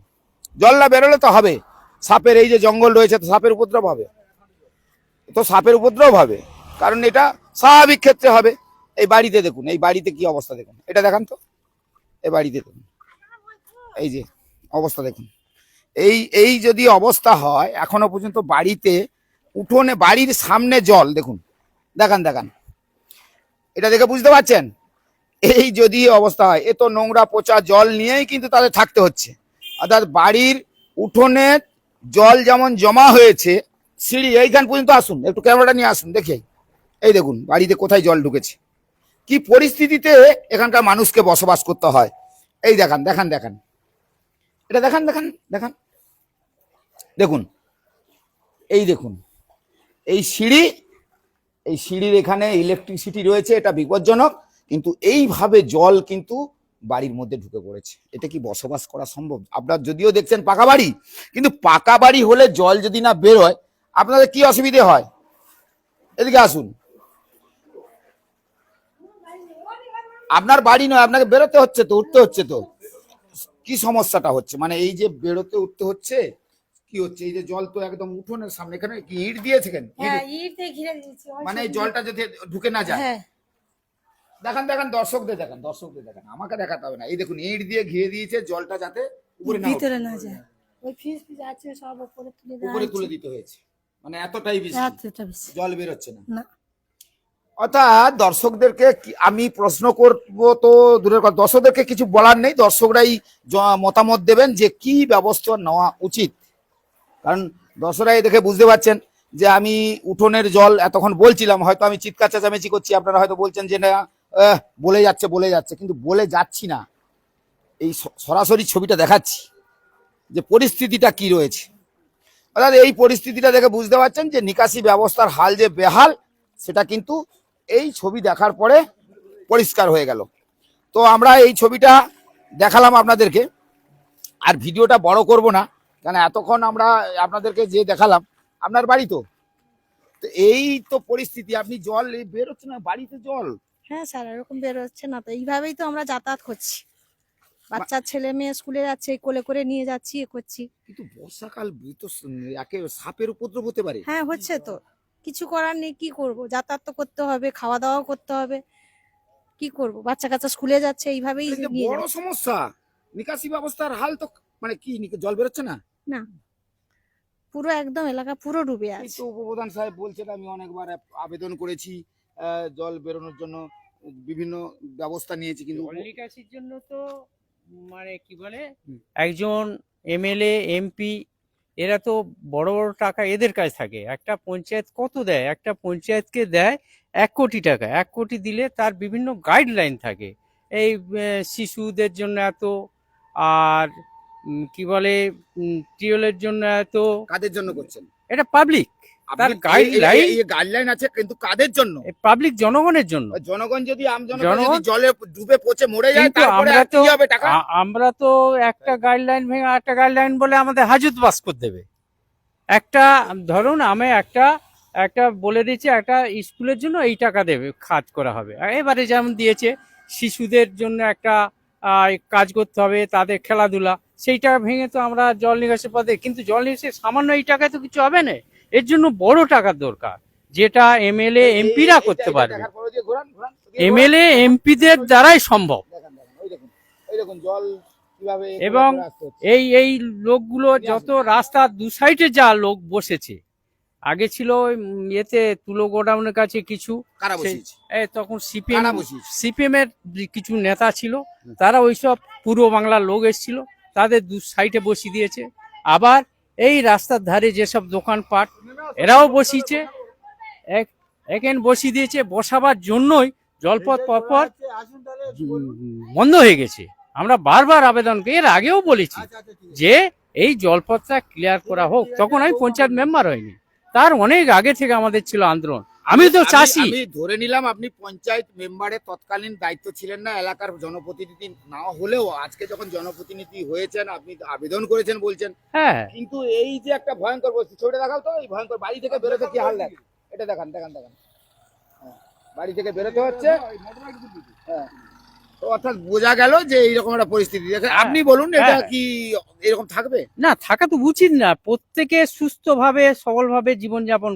জল না বেরোলে তো হবে, সাপের এই যে জঙ্গল রয়েছে তো সাপের উপদ্রব হবে, তো সাপের উপদ্রব হবে, কারণ এটা স্বাভাবিক ক্ষেত্রে হবে। এই বাড়িতে দেখুন, এই বাড়িতে কি অবস্থা দেখুন, এটা দেখান তো, এই বাড়িতে দেখুন, এই যে অবস্থা দেখুন। এই এই যদি অবস্থা হয়, এখনো পর্যন্ত বাড়িতে উঠোনে বাড়ির সামনে জল দেখুন, দেখান দেখান, এটা দেখে বুঝতে পারছেন? এই যদি অবস্থা হয়, এ তো নোংরা পচা জল নিয়েই কিন্তু তাদের থাকতে হচ্ছে। অর্থাৎ বাড়ির উঠোনে জল যেমন জমা হয়েছে, সিঁড়ি এইখান পর্যন্ত আসুন, একটু ক্যামেরাটা নিয়ে আসুন দেখে, এই দেখুন বাড়িতে কোথায় জল ঢুকেছে, কি পরিস্থিতিতে এখানকার মানুষকে বসবাস করতে হয়। এই দেখান দেখান দেখান, এটা দেখান দেখান দেখান, দেখুন এই দেখুন এই সিঁড়ি, এই সিঁড়ির এখানে ইলেকট্রিসিটি রয়েছে, এটা বিপজ্জনক, কিন্তু এইভাবে জল কিন্তু বাড়ির মধ্যে ঢুকে পড়েছে। এটা কি বসবাস করা সম্ভব? আপনারা যদিও দেখছেন পাকা বাড়ি, কিন্তু পাকা বাড়ি হলে জল যদি না বেরোয় আপনাদের কি অসুবিধে হয়? এদিকে আসুন, আপনার বাড়ি নয়, আপনাকে বেরোতে হচ্ছে তো, উঠতে হচ্ছে তো, কি সমস্যাটা হচ্ছে? মানে এই যে বেরোতে উঠতে হচ্ছে, কি হচ্ছে? এই যে জল তো একদম উঠোনের সামনে, এখানে কি ইট দিয়েছে কেন? হ্যাঁ, ইট দিয়ে ঘিরে দিয়েছি। মানে এই জলটা যাতে ঢুকে না যায়। হ্যাঁ, দেখান দেখান, দর্শকদের দেখান, দর্শকদের দেখান, আমাকে দেখাতে হবে না। এই দেখুন ইট দিয়ে ঘিরে দিয়েছে, জলটা যাতে উপরে না ওঠে। ভিতরে না যায়। ওই ফিস ফিস আছে সব উপরে তুলে দেওয়া উপরে হয়েছে। তুলে দিতে হয়েছে, মানে এতটাই বেশি এতটা বেশি। জল বেরোচ্ছে না। না। অর্থাৎ দর্শকদেরকে আমি প্রশ্ন করব, তো দূরের কথা, দর্শকদেরকে কিছু বলার নেই, দর্শকরাই মতামত দেবেন যে কি ব্যবস্থা নেওয়া উচিত। কারণ দর্শকরাই দেখে বুঝতে পারছেন যে আমি উঠোনের জল এতক্ষণ বলছিলাম, হয়তো আমি চিৎকার চেঁচামেচি করছি, আপনারা হয়তো বলছেন যে না বলে যাচ্ছে, কিন্তু বলে যাচ্ছি না, এই সরাসরি ছবিটা দেখাচ্ছি যে পরিস্থিতিটা কি রয়েছে। অর্থাৎ এই পরিস্থিতিটা দেখে বুঝতে পারছেন যে নিকাশি ব্যবস্থার হাল যে বেহাল, সেটা কিন্তু এই ছবি দেখার পরে পরিষ্কার হয়ে গেল। তো আমরা এই ছবিটা দেখালাম আপনাদেরকে, আর ভিডিওটা বড় করব না, কারণ এতক্ষণ আমরা আপনাদেরকে যে দেখালাম, আপনার বাড়ি তো, তো এই তো পরিস্থিতি, আপনি জল বেরোচ্ছে না বাড়িতে জল। হ্যাঁ স্যার, এরকম বেরোচ্ছে না তো, এইভাবেই তো আমরা যাতায়াত করছি। বাচ্চার ছেলে মেয়ে স্কুলে যাচ্ছে, কোলে করে নিয়ে যাচ্ছি, এ করছি। কিন্তু বর্ষাকাল তো একে সাপের উপদ্রব হতে পারে। হ্যাঁ, হচ্ছে তো, কিছু করার নেই, কি করব, যাতায়াত তো করতে হবে, খাওয়া দাওয়াও করতে হবে, কি করব, বাচ্চা কাচ্চা স্কুলে যাচ্ছে, এইভাবেই এটা নিয়ে বড় যাচ্ছি। সমস্যা, নিকাশি ব্যবস্থার হাল তো, মানে কি জল বেরোচ্ছে না? না, পুরো একদম এলাকা পুরো ডুবে এই আছে। তো উপপ্রধান সাহেব বলছেন, আমি অনেকবার আবেদন করেছি, জল বেরোনোর জন্য বিভিন্ন ব্যবস্থা নিয়েছি, কিন্তু জল নিকাশির জন্য তো মানে কি বলে, হুম। একজন এমএলএ এমপি এরা তো বড় বড় টাকা এদের কাছে থাকে। একটা পঞ্চায়েত কত দেয়? একটা পঞ্চায়েতকে দেয় 1 কোটি টাকা। 1 কোটি দিলে তার বিভিন্ন গাইডলাইন থাকে, এই শিশুদের জন্য এত, আর কি বলে টিউবওয়েলের জন্য এত। কাদের জন্য করছেন? এটা পাবলিক, তার গাইডলাইন গাইডলাইন আছে, কিন্তু কাদের জন্য? পাবলিক জনগণের জন্য। জনগণ যদি জনগণ জনগণ- যদি জলে ডুবে পচে মরে যায়, কিন্তু তারপরে আমরা আর কি হবে টাকা? আমরা তো একটা গাইডলাইন ভেঙে একটা গাইডলাইন বলে আমাদের হাজত বাস করে দেবে। একটা ধরুন আমি একটা বলে দিচ্ছি, একটা স্কুলের জন্য এই টাকা দেবে, কাজ করা হবে। আর এবারে যেমন দিয়েছে শিশুদের জন্য একটা কাজ করতে হবে, তাদের খেলাধুলা, সেই টাকা ভেঙে তো আমরা জল নিকাশের পথে, কিন্তু জল নিকাশের সামান্য এই টাকায় তো কিছু হবে না। এর জন্য বড় টাকার দরকার, যেটা এমএলএ এমপিরা করতে পারবে। দেখার পরে যে ঘোরান ঘোরান, এমএলএ এমপিদের দ্বারাই সম্ভব। দেখেন দেখেন, ওই দেখুন জল কিভাবে এবং করে আসতে হচ্ছে। এই লোকগুলো যত রাস্তার দু সাইডে যা লোক বসেছে, আগে ছিল ওই ইয়েতে তুলো গোডাউনের কাছে কিছু, কারা সেই- বসিয়েছে? তখন কারা বসিয়েছে? সিপিএম এর কিছু নেতা ছিল, তারা ওইসব পূর্ব বাংলার লোক এসেছিল, তাদের দু সাইডে বসিয়ে দিয়েছে। আবার এই রাস্তার ধারে যেসব দোকানপাট এরাও বসিয়েছে, এখানে বসিয়ে দিয়েছে। বসাবার জন্যই জলপথ পরপর বন্ধ হয়ে গেছে। আমরা বারবার আবেদন এর আগেও বলেছি যে এই জলপথটা ক্লিয়ার করা হোক। তখন আমি পঞ্চায়েত মেম্বার হয়নি, তার অনেক আগে থেকে আমাদের ছিল আন্দোলন। আমি তো চাষি। আমি ধরে নিলাম আপনি পঞ্চায়েত মেম্বারের তৎকালীন দায়িত্ব ছিলেন না, এলাকার জনপ্রতিনিধি না হলেও আজকে যখন জনপ্রতিনিধি হয়েছেন, আপনি আবেদন করেছেন বলছেন, হ্যাঁ, কিন্তু এই যে একটা ভয়ঙ্কর পরিস্থিতি, ছবিটা দেখাও তো, এই ভয়ঙ্কর বাড়ি থেকে বেরোতে কি হাল দেখ, এটা দেখান দেখান দেখান। হ্যাঁ, বাড়ি থেকে বেরোতে হচ্ছে। হ্যাঁ, তো অর্থাৎ বোঝা গেল যে এইরকম একটা পরিস্থিতি দেখে আপনি বলুন, এটা হ্যাঁ। কি এরকম থাকবে? না, থাকা তো উচিত না। প্রত্যেকে সুস্থভাবে সবলভাবে জীবনযাপন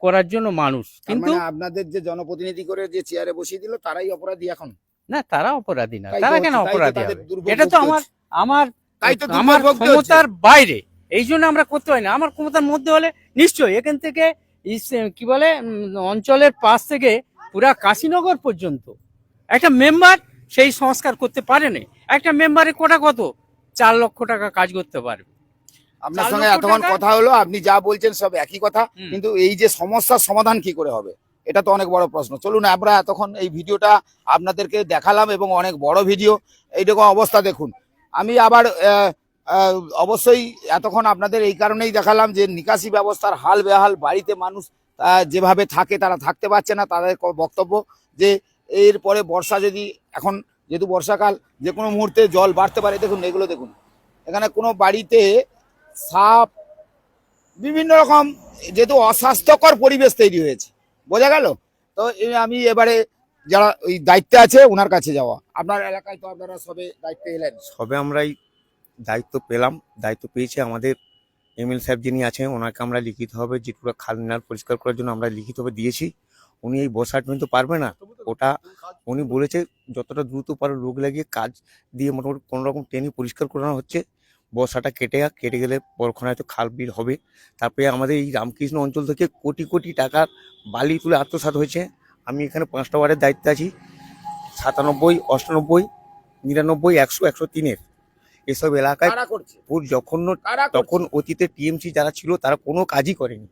করার জন্য মানুষ, কিন্তু কিন্তু আপনাদের যে জনপ্রতিনিধি করে যে চেয়ারে বসিয়ে দিল, তারাই অপরাধী এখন? না, তারা অপরাধী না। তাই তো তারা হচ্ছে, কেন তাই তো অপরাধী তাদের হবে? দুর্ভোগ এটা তো ভুগতে আমার হচ্ছে। আমার তাই তো দুর্ভোগ আমার ভুগতে ক্ষমতার বাইরে, এই জন্য আমরা করতে পারি না। আমার ক্ষমতার মধ্যে হলে নিশ্চয়ই এখান থেকে কি বলে অঞ্চলের পাশ থেকে পুরা কাশীনগর পর্যন্ত একটা মেম্বার সেই সংস্কার করতে পারে না। একটা মেম্বারে কত 4 লক্ষ টাকা কাজ করতে পারবে। আপনার 4 সঙ্গে লক্ষ এতক্ষণ টাকা? কথা হলো, আপনি যা বলছেন সব একই কথা, হুম। কিন্তু এই যে সমস্যার সমাধান কি করে হবে, এটা তো অনেক বড় প্রশ্ন। চলুন, আমরা এতক্ষণ এই ভিডিওটা আপনাদেরকে দেখালাম এবং অনেক বড় ভিডিও। এইরকম অবস্থা দেখুন। আমি আবার অবশ্যই এতক্ষণ আপনাদের এই কারণেই দেখালাম যে নিকাশি ব্যবস্থার হাল বেহাল, বাড়িতে মানুষ যেভাবে থাকে তারা থাকতে পারছে না। তাদের বক্তব্য যে এরপরে বর্ষা, যদি এখন যেহেতু বর্ষাকাল, যে কোনো মুহূর্তে জল বাড়তে পারে। দেখুন এগুলো দেখুন, এখানে কোনো বাড়িতে সাপ, বিভিন্ন রকম, যেহেতু অস্বাস্থ্যকর পরিবেশ তৈরি হয়েছে, বোঝা গেল। তো আমি এবারে যারা ওই দায়িত্বে আছে ওনার কাছে যাওয়া। আপনার এলাকায় তো আপনারা সবে দায়িত্বে এলেন। সবে আমরাই দায়িত্ব পেলাম। দায়িত্ব পেয়েছে আমাদের এমএল সাহেব যিনি আছেন, ওনাকে আমরা লিখিতভাবে যেটুকু খাল নাল পরিষ্কার করার জন্য আমরা লিখিতভাবে দিয়েছি। উনি এই বর্ষার কিন্তু পারবে না ওটা। উনি বলেছে যতটা দ্রুত পারে লোক লাগিয়ে কাজ দিয়ে মোটামুটি কোনো রকম টেনে পরিষ্কার করানো হচ্ছে। বর্ষাটা কেটে গেলে পরক্ষণে হয়তো খাল বিল হবে। তারপরে আমাদের এই রামকৃষ্ণ অঞ্চল থেকে কোটি কোটি টাকার বালি তুলে আত্মসাৎ হয়েছে। আমি এখানে 5টা ওয়ার্ডের দায়িত্বে আছি, 97, 98, 99, 100, 103-এর। এসব এলাকায় কারা করছে? পুর জঘন্য। কারা করছে? তখন অতীতে টিএমসি যারা ছিল তারা কোনো কাজই করেনি।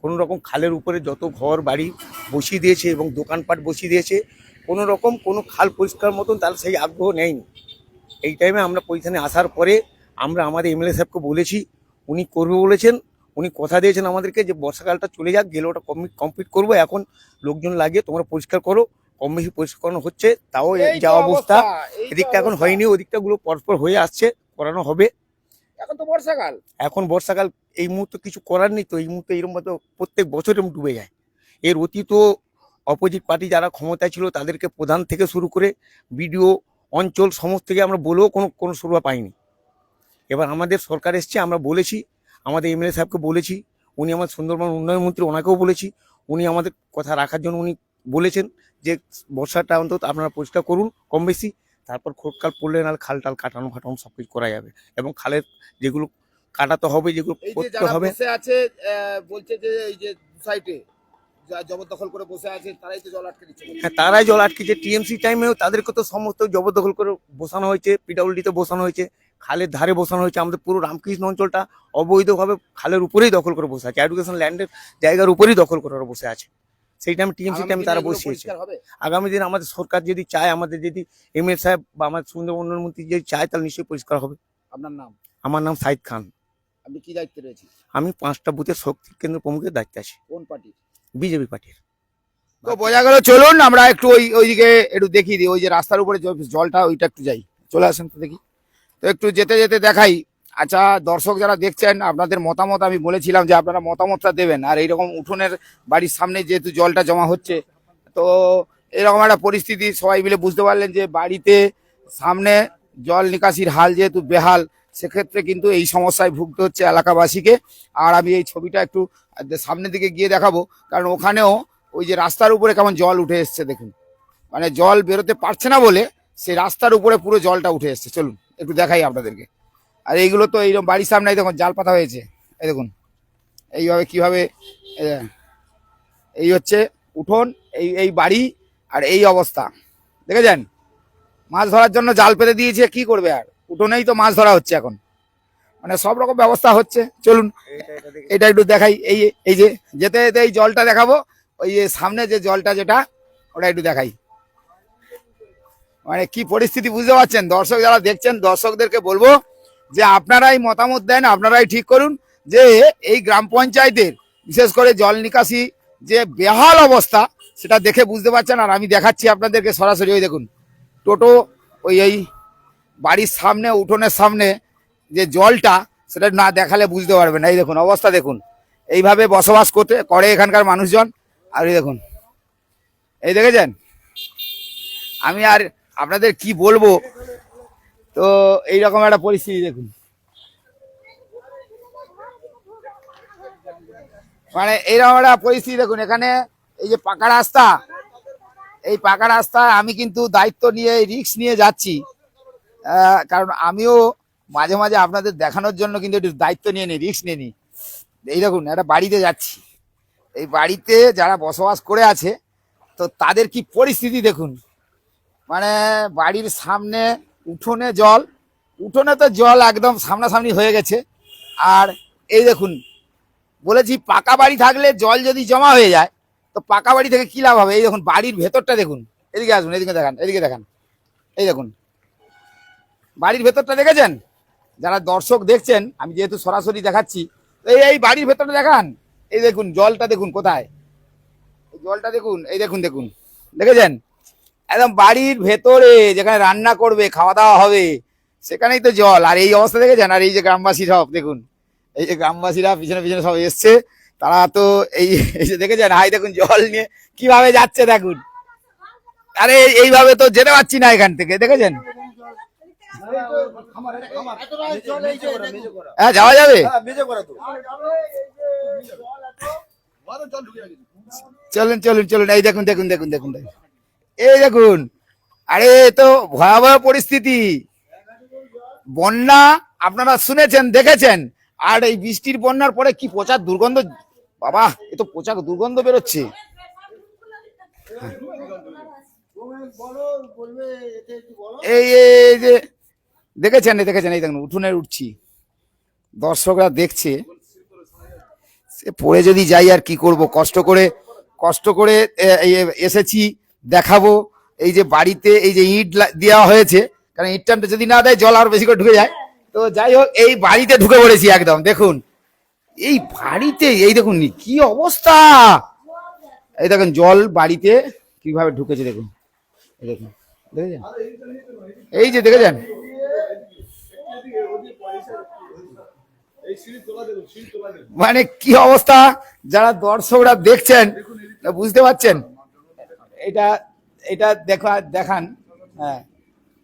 কোনো রকম খালের উপরে যত ঘর বাড়ি বসিয়ে দিয়েছে এবং দোকানপাট বসিয়ে দিয়েছে, কোনো রকম কোনো খাল পরিষ্কার মতন তারা সেই আগ্রহ নেয়নি। এই টাইমে আমরা পজিশনে আসার পরে আমরা আমাদের এমএলএ সাহেবকে বলেছি, উনি করবে বলেছেন। উনি কথা দিয়েছেন আমাদেরকে যে বর্ষাকালটা চলে যাক, গেলে ওটা কমপ্লিট করবো। এখন লোকজন লাগিয়ে তোমরা পরিষ্কার করো। কম বেশি পরিষ্কার করানো হচ্ছে, তাও এই তো যা অবস্থা, এই তো এদিকটা এখন অবস্থা। হয়নি, ওদিকটা গুলো পরপর হয়ে আসছে, করানো হবে। এখন তো বর্ষাকাল। এখন বর্ষাকাল, এই মুহূর্তে কিছু করার নেই। তো এই মুহূর্তে এরকম ভাবে প্রত্যেক বছর এরকম ডুবে যায়। এর অতীত অপোজিট পার্টি যারা ক্ষমতায় ছিল তাদেরকে প্রধান থেকে শুরু করে বিডিও অঞ্চল সমস্ত থেকে আমরা বলেও কোনো সুরাহা পাইনি। এবার আমাদের সরকার এসছে, আমরা বলেছি, আমাদের এমএলএ সাহেবকে বলেছি, উনি আমাদের সুন্দরবন উন্নয়ন মন্ত্রী, ওনাকেও বলেছি। উনি আমাদের কথা রাখার জন্য উনি বলেছেন যে বর্ষাটা অন্তত আপনারা পরিষ্কার করুন কম বেশি, তারপর খোটকাল পড়লে না খাল টাল কাটানো ফাটানো সব কিছু করা যাবে। এবং খালের যেগুলো কাটাতে হবে, যেগুলো এই যে করতে যারা হবে, বসে আছে, বলছে যে এই যে সাইটে জবরদখল করে বসে আছে, তারাই তো জল আটকে দিচ্ছে। হ্যাঁ তারাই জল আটকেছে। টিএমসি টাইমেও তাদেরকে তো সমস্ত জবরদখল করে বসানো হয়েছে, পিডব্লিউডিতে বসানো হয়েছে, খালের ধারে বসানো হয়েছে। আমাদের পুরো রামকৃষ্ণ অঞ্চলটা অবৈধভাবে খালের উপরেই দখল করে বসে আছে, এডুকেশন ল্যান্ডের জায়গার উপরেই দখল করে ওরা বসে আছে। সেই টাইমে টিএমসি টাইমে তারা বসিয়েছে। আগামী দিন আমাদের সরকার যদি চায়, আমাদের যদি এমএল সাহেব বা আমাদের সুন্দর উন্নয়ন মন্ত্রী যদি চায়, তাহলে নিশ্চয়ই পরিষ্কার হবে। আপনার নাম? আমার নাম সাইদ খান। আপনি কি দায়িত্বে রয়েছেন? আমি 5টা বুথের শক্তি কেন্দ্র প্রমুখের দায়িত্বে আছি, কোন পার্টির? বিজেপি পার্টির। তো বোঝা গেল। চলুন আমরা একটু ওইদিকে একটু দেখিয়ে দিই, ওই যে রাস্তার উপরে জলটা, ওইটা একটু যাই, চলে আসেন তো দেখি। তো একটু যেতে যেতে দেখাই। আচ্ছা দর্শক যারা দেখছেন, আপনাদের মতামত আমি বলেছিলাম যে আপনারা মতামতটা দেবেন। আর এইরকম উঠোনের বাড়ির সামনে যেহেতু জলটা জমা হচ্ছে, তো এরকম একটা পরিস্থিতি সবাই মিলে বুঝতে পারলেন যে বাড়িতে সামনে জল নিকাশির হাল যেহেতু বেহাল, সেক্ষেত্রে কিন্তু এই সমস্যায় ভুগতে হচ্ছে এলাকাবাসীকে। আর আমি এই ছবিটা একটু সামনের দিকে গিয়ে দেখাবো, কারণ ওখানেও ওই যে রাস্তার উপরে কেমন জল উঠে এসছে দেখুন, মানে জল বেরোতে পারছে না বলে সেই রাস্তার উপরে পুরো জলটা উঠে এসছে। চলুন একটু দেখাই আপনাদেরকে। আর এইগুলো তো এইরকম বাড়ির সামনে দেখুন জাল পাতা হয়েছে, এই দেখুন এইভাবে কিভাবে এই হচ্ছে উঠোন, এই বাড়ি, আর এই অবস্থা দেখেছেন। মাছ ধরার জন্য জাল পেতে দিয়েছে, কি করবে আর, উঠোনেই তো মাছ ধরা হচ্ছে এখন, মানে সব রকম ব্যবস্থা হচ্ছে। চলুন এটা একটু দেখাই। এই যে যেতে যেতে এই জলটা দেখাবো, ওই যে সামনে যে জলটা যেটা, ওটা একটু দেখাই। মানে কি পরিস্থিতি বুঝতে পারছেন? দর্শক যারা দেখছেন, দর্শকদেরকে বলবো যে আপনারাই মতামত দেন, আপনারাই ঠিক করুন যে এই গ্রাম পঞ্চায়েতের বিশেষ করে জল নিকাশি যে বেহাল অবস্থা, সেটা দেখে বুঝতে পারছেন। আর আমি দেখাচ্ছি আপনাদেরকে সরাসরি, ওই দেখুন টোটো, এই বাড়ির সামনে উঠোনের সামনে যে জলটা, সেটা না দেখালে বুঝতে পারবেন না। এই দেখুন অবস্থা দেখুন, এইভাবে বসবাস করে এখানকার মানুষজন। আর এই দেখুন, এই দেখেছেন, আমি আর আপনাদের কি বলবো। তো এইরকম একটা পরিস্থিতি দেখুন, মানে এইরকম একটা পরিস্থিতি দেখুন। এখানে এই যে পাকা রাস্তা, এই পাকা রাস্তায় আমি কিন্তু দায়িত্ব নিয়ে রিস্ক নিয়ে যাচ্ছি, কারণ আমিও মাঝে মাঝে আপনাদের দেখানোর জন্য কিন্তু একটু দায়িত্ব নিয়ে নিই, রিস্ক নিয়ে নিই। এই দেখুন একটা বাড়িতে যাচ্ছি, এই বাড়িতে যারা বসবাস করে আছে, তো তাদের কি পরিস্থিতি দেখুন। মানে বাড়ির সামনে উঠোনে জল, উঠোনে তো জল একদম সামনাসামনি হয়ে গেছে। আর এই দেখুন, বলেছি পাকা বাড়ি থাকলে জল যদি জমা হয়ে যায়, তো পাকা বাড়ি থেকে কি লাভ হবে। এই দেখুন বাড়ির ভেতরটা দেখুন, এদিকে আসুন, এদিকে দেখান, এদিকে দেখান, এই দেখুন বাড়ির ভেতরটা দেখেছেন? যারা দর্শক দেখছেন, আমি যেহেতু সরাসরি দেখাচ্ছি, এই বাড়ির ভেতরটা দেখান। এই দেখুন জলটা দেখুন কোথায়, এই জলটা দেখুন, এই দেখুন দেখুন, দেখেছেন? একদম বাড়ির ভেতরে যেখানে রান্না করবে, খাওয়া দাওয়া হবে, সেখানেই তো জল। আর এই অবস্থা দেখেছেন? আর এই যে গ্রামবাসী সব দেখুন, এই যে গ্রামবাসীরা পিছনে পিছনে সব এসছে, তারা তো এই যে দেখেছেন, হাই দেখুন জল নিয়ে কিভাবে যাচ্ছে দেখুন। আরে এইভাবে তো যেতে পারছি না এখান থেকে, দেখেছেন? হ্যাঁ যাওয়া যাবে, চলুন চলুন চলুন। এই দেখুন দেখুন দেখুন দেখুন দেখুন, এই দেখুন, আরে তো ভয়াবহ পরিস্থিতি। বন্যা আপনারা শুনেছেন, দেখেছেন, আর এই বৃষ্টির বন্যার পরে কি পচা দুর্গন্ধ, বাবা এ তো পচা দুর্গন্ধ বেরোচ্ছে। এই যে দেখেছেন, দেখেছেন, এই দেখুন উঠোনে উঠছি, দর্শকরা দেখছে, সে পড়ে যদি যাই আর কি করব। কষ্ট করে এসেছি দেখাবো। এই যে বাড়িতে এই যে ইট দেওয়া হয়েছে, কারণ ইটটা যদি না দেয় জল আরো বেশি করে ঢুকে যায়। তো যাই হোক, এই বাড়িতে ঢুকে পড়েছি একদম, দেখুন এই বাড়িতে, এই দেখুন কি অবস্থা। এই দেখুন জল বাড়িতে কিভাবে ঢুকেছে দেখুন, এই দেখুন, দেখেছেন? এই যে দেখেছেন, মানে কি অবস্থা। যারা দর্শকরা দেখছেন বুঝতে পারছেন, এটা দেখান। হ্যাঁ,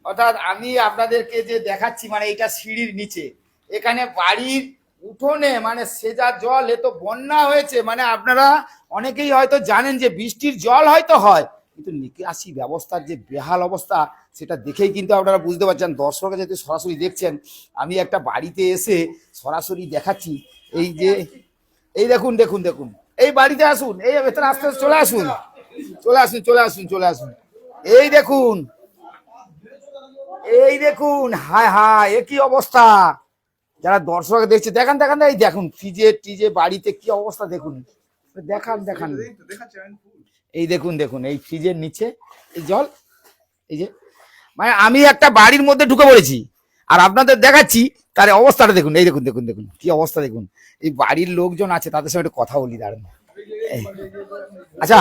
অর্থাৎ আমি আপনাদেরকে যে দেখাচ্ছি, মানে এটা সিঁড়ির নিচে, এখানে বাড়ির উঠোনে মানে সেজা জল, এ তো বন্যা হয়েছে। মানে আপনারা অনেকেই হয়তো জানেন যে বৃষ্টির জল হয়তো হয়, কিন্তু নিকাশি ব্যবস্থার যে বেহাল অবস্থা, সেটা দেখেই কিন্তু আপনারা বুঝতে পারছেন। দর্শকরা যেহেতু সরাসরি দেখছেন, আমি একটা বাড়িতে এসে সরাসরি দেখাচ্ছি। এই যে এই দেখুন দেখুন দেখুন, এই বাড়িতে আসুন, এই ভেতরে আস্তে আস্তে চলে আসুন, চলে আসুন চলে আসুন চলে আসুন। এই দেখুন, এই দেখুন, হায় হায় এ কি অবস্থা। যারা দর্শক দেখছে দেখান দেখান, এই দেখুন ফ্রিজে বাড়িতে কি অবস্থা দেখুন, দেখান দেখান। এই দেখুন দেখুন, এই ফ্রিজের নিচে এই জল, এই যে মানে আমি একটা বাড়ির মধ্যে ঢুকে পড়েছি। আর আপনাদের দেখাচ্ছি তার অবস্থাটা দেখুন, এই দেখুন দেখুন দেখুন কি অবস্থা দেখুন। এই বাড়ির লোকজন আছে, তাদের সঙ্গে একটু কথা বলি দাঁড়ান। আচ্ছা,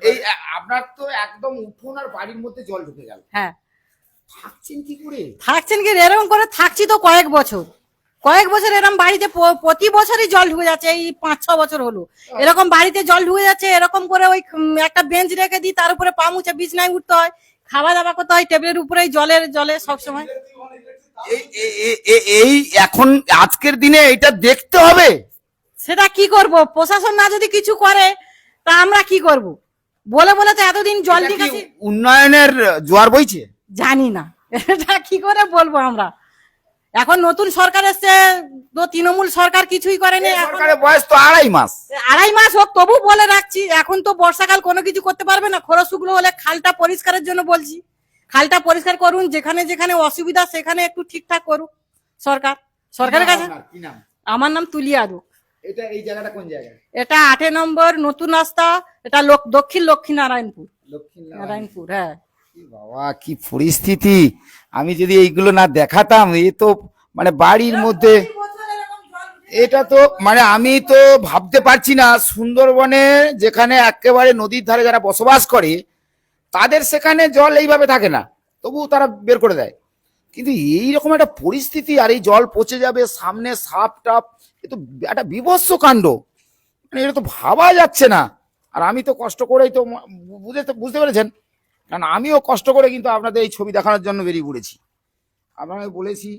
এই আপনার তো একদম উঠোন আর বাড়ির মধ্যে জল ঢুকে গেল, হ্যাঁ থাকছেন কি করে? থাকছেন কি এরকম করে থাকছি তো কয়েক বছর এরকম বাড়িতে প্রতি বছরই জল ঢুকে যাচ্ছে। এই 5-6 বছর হলো এরকম বাড়িতে জল ঢুকে যাচ্ছে। এরকম করে ওই একটা বেঞ্চ রেখে দিই, তার উপরে পা মুছে বিছনায় উঠতে হয়, খাওয়া দাওয়া করতে হয় টেবিলের উপরেই জলে সবসময়। এই এখন আজকের দিনে এটা দেখতে হবে। সেটা কি করব, প্রশাসন না যদি কিছু করে তা আমরা কি করব? বলে বলে তো এতদিন জল এটা কি নিকাশি উন্নয়নের জোয়ার বইছে? জানি না, এটা কি করে বলবো আমরা। এখন নতুন সরকার এসছে তো তৃণমূল সরকার কিছুই করেনি। এখন সরকারের বয়স তো 2.5 মাস। 2.5 মাস হোক তবু বলে রাখছি, এখন তো বর্ষাকাল কোনো কিছু করতে পারবে না। খরচ শুকনো হলে খালটা পরিষ্কারের জন্য বলছি, খালটা পরিষ্কার করুন, যেখানে যেখানে অসুবিধা সেখানে একটু ঠিকঠাক করুক সরকারের কাছে। কি নাম? আমার নাম তুলিয়া আদুক। এটা এই জায়গাটা কোন জায়গায়? এটা 8 নম্বর নতুন রাস্তা, এটা দক্ষিণ লক্ষ্মীনারায়ণপুর। নারায়ণপুর, হ্যাঁ। বাবা কি পরিস্থিতি! আমি যদি এইগুলো না দেখাতাম, এ তো মানে বাড়ির মধ্যে, এটা তো মানে আমি তো ভাবতে পারছি না। সুন্দরবনে যেখানে একেবারে নদীর ধারে যারা বসবাস করে তাদের সেখানে জল এইভাবে থাকে না, তবুও তারা বের করে দেয়। কিন্তু এইরকম একটা পরিস্থিতি, আর এই জল পচে যাবে, সামনে সাপ টাপ, এ তো একটা বিভৎস কাণ্ড। মানে এটা তো ভাবা যাচ্ছে না। আর আমি তো কষ্ট করেই তো বুঝতে পেরেছেন, কারণ আমিও কষ্ট করে কিন্তু আপনাদের এই ছবি দেখানোর জন্য বেরিয়ে পড়েছি। আপনাকে বলেছি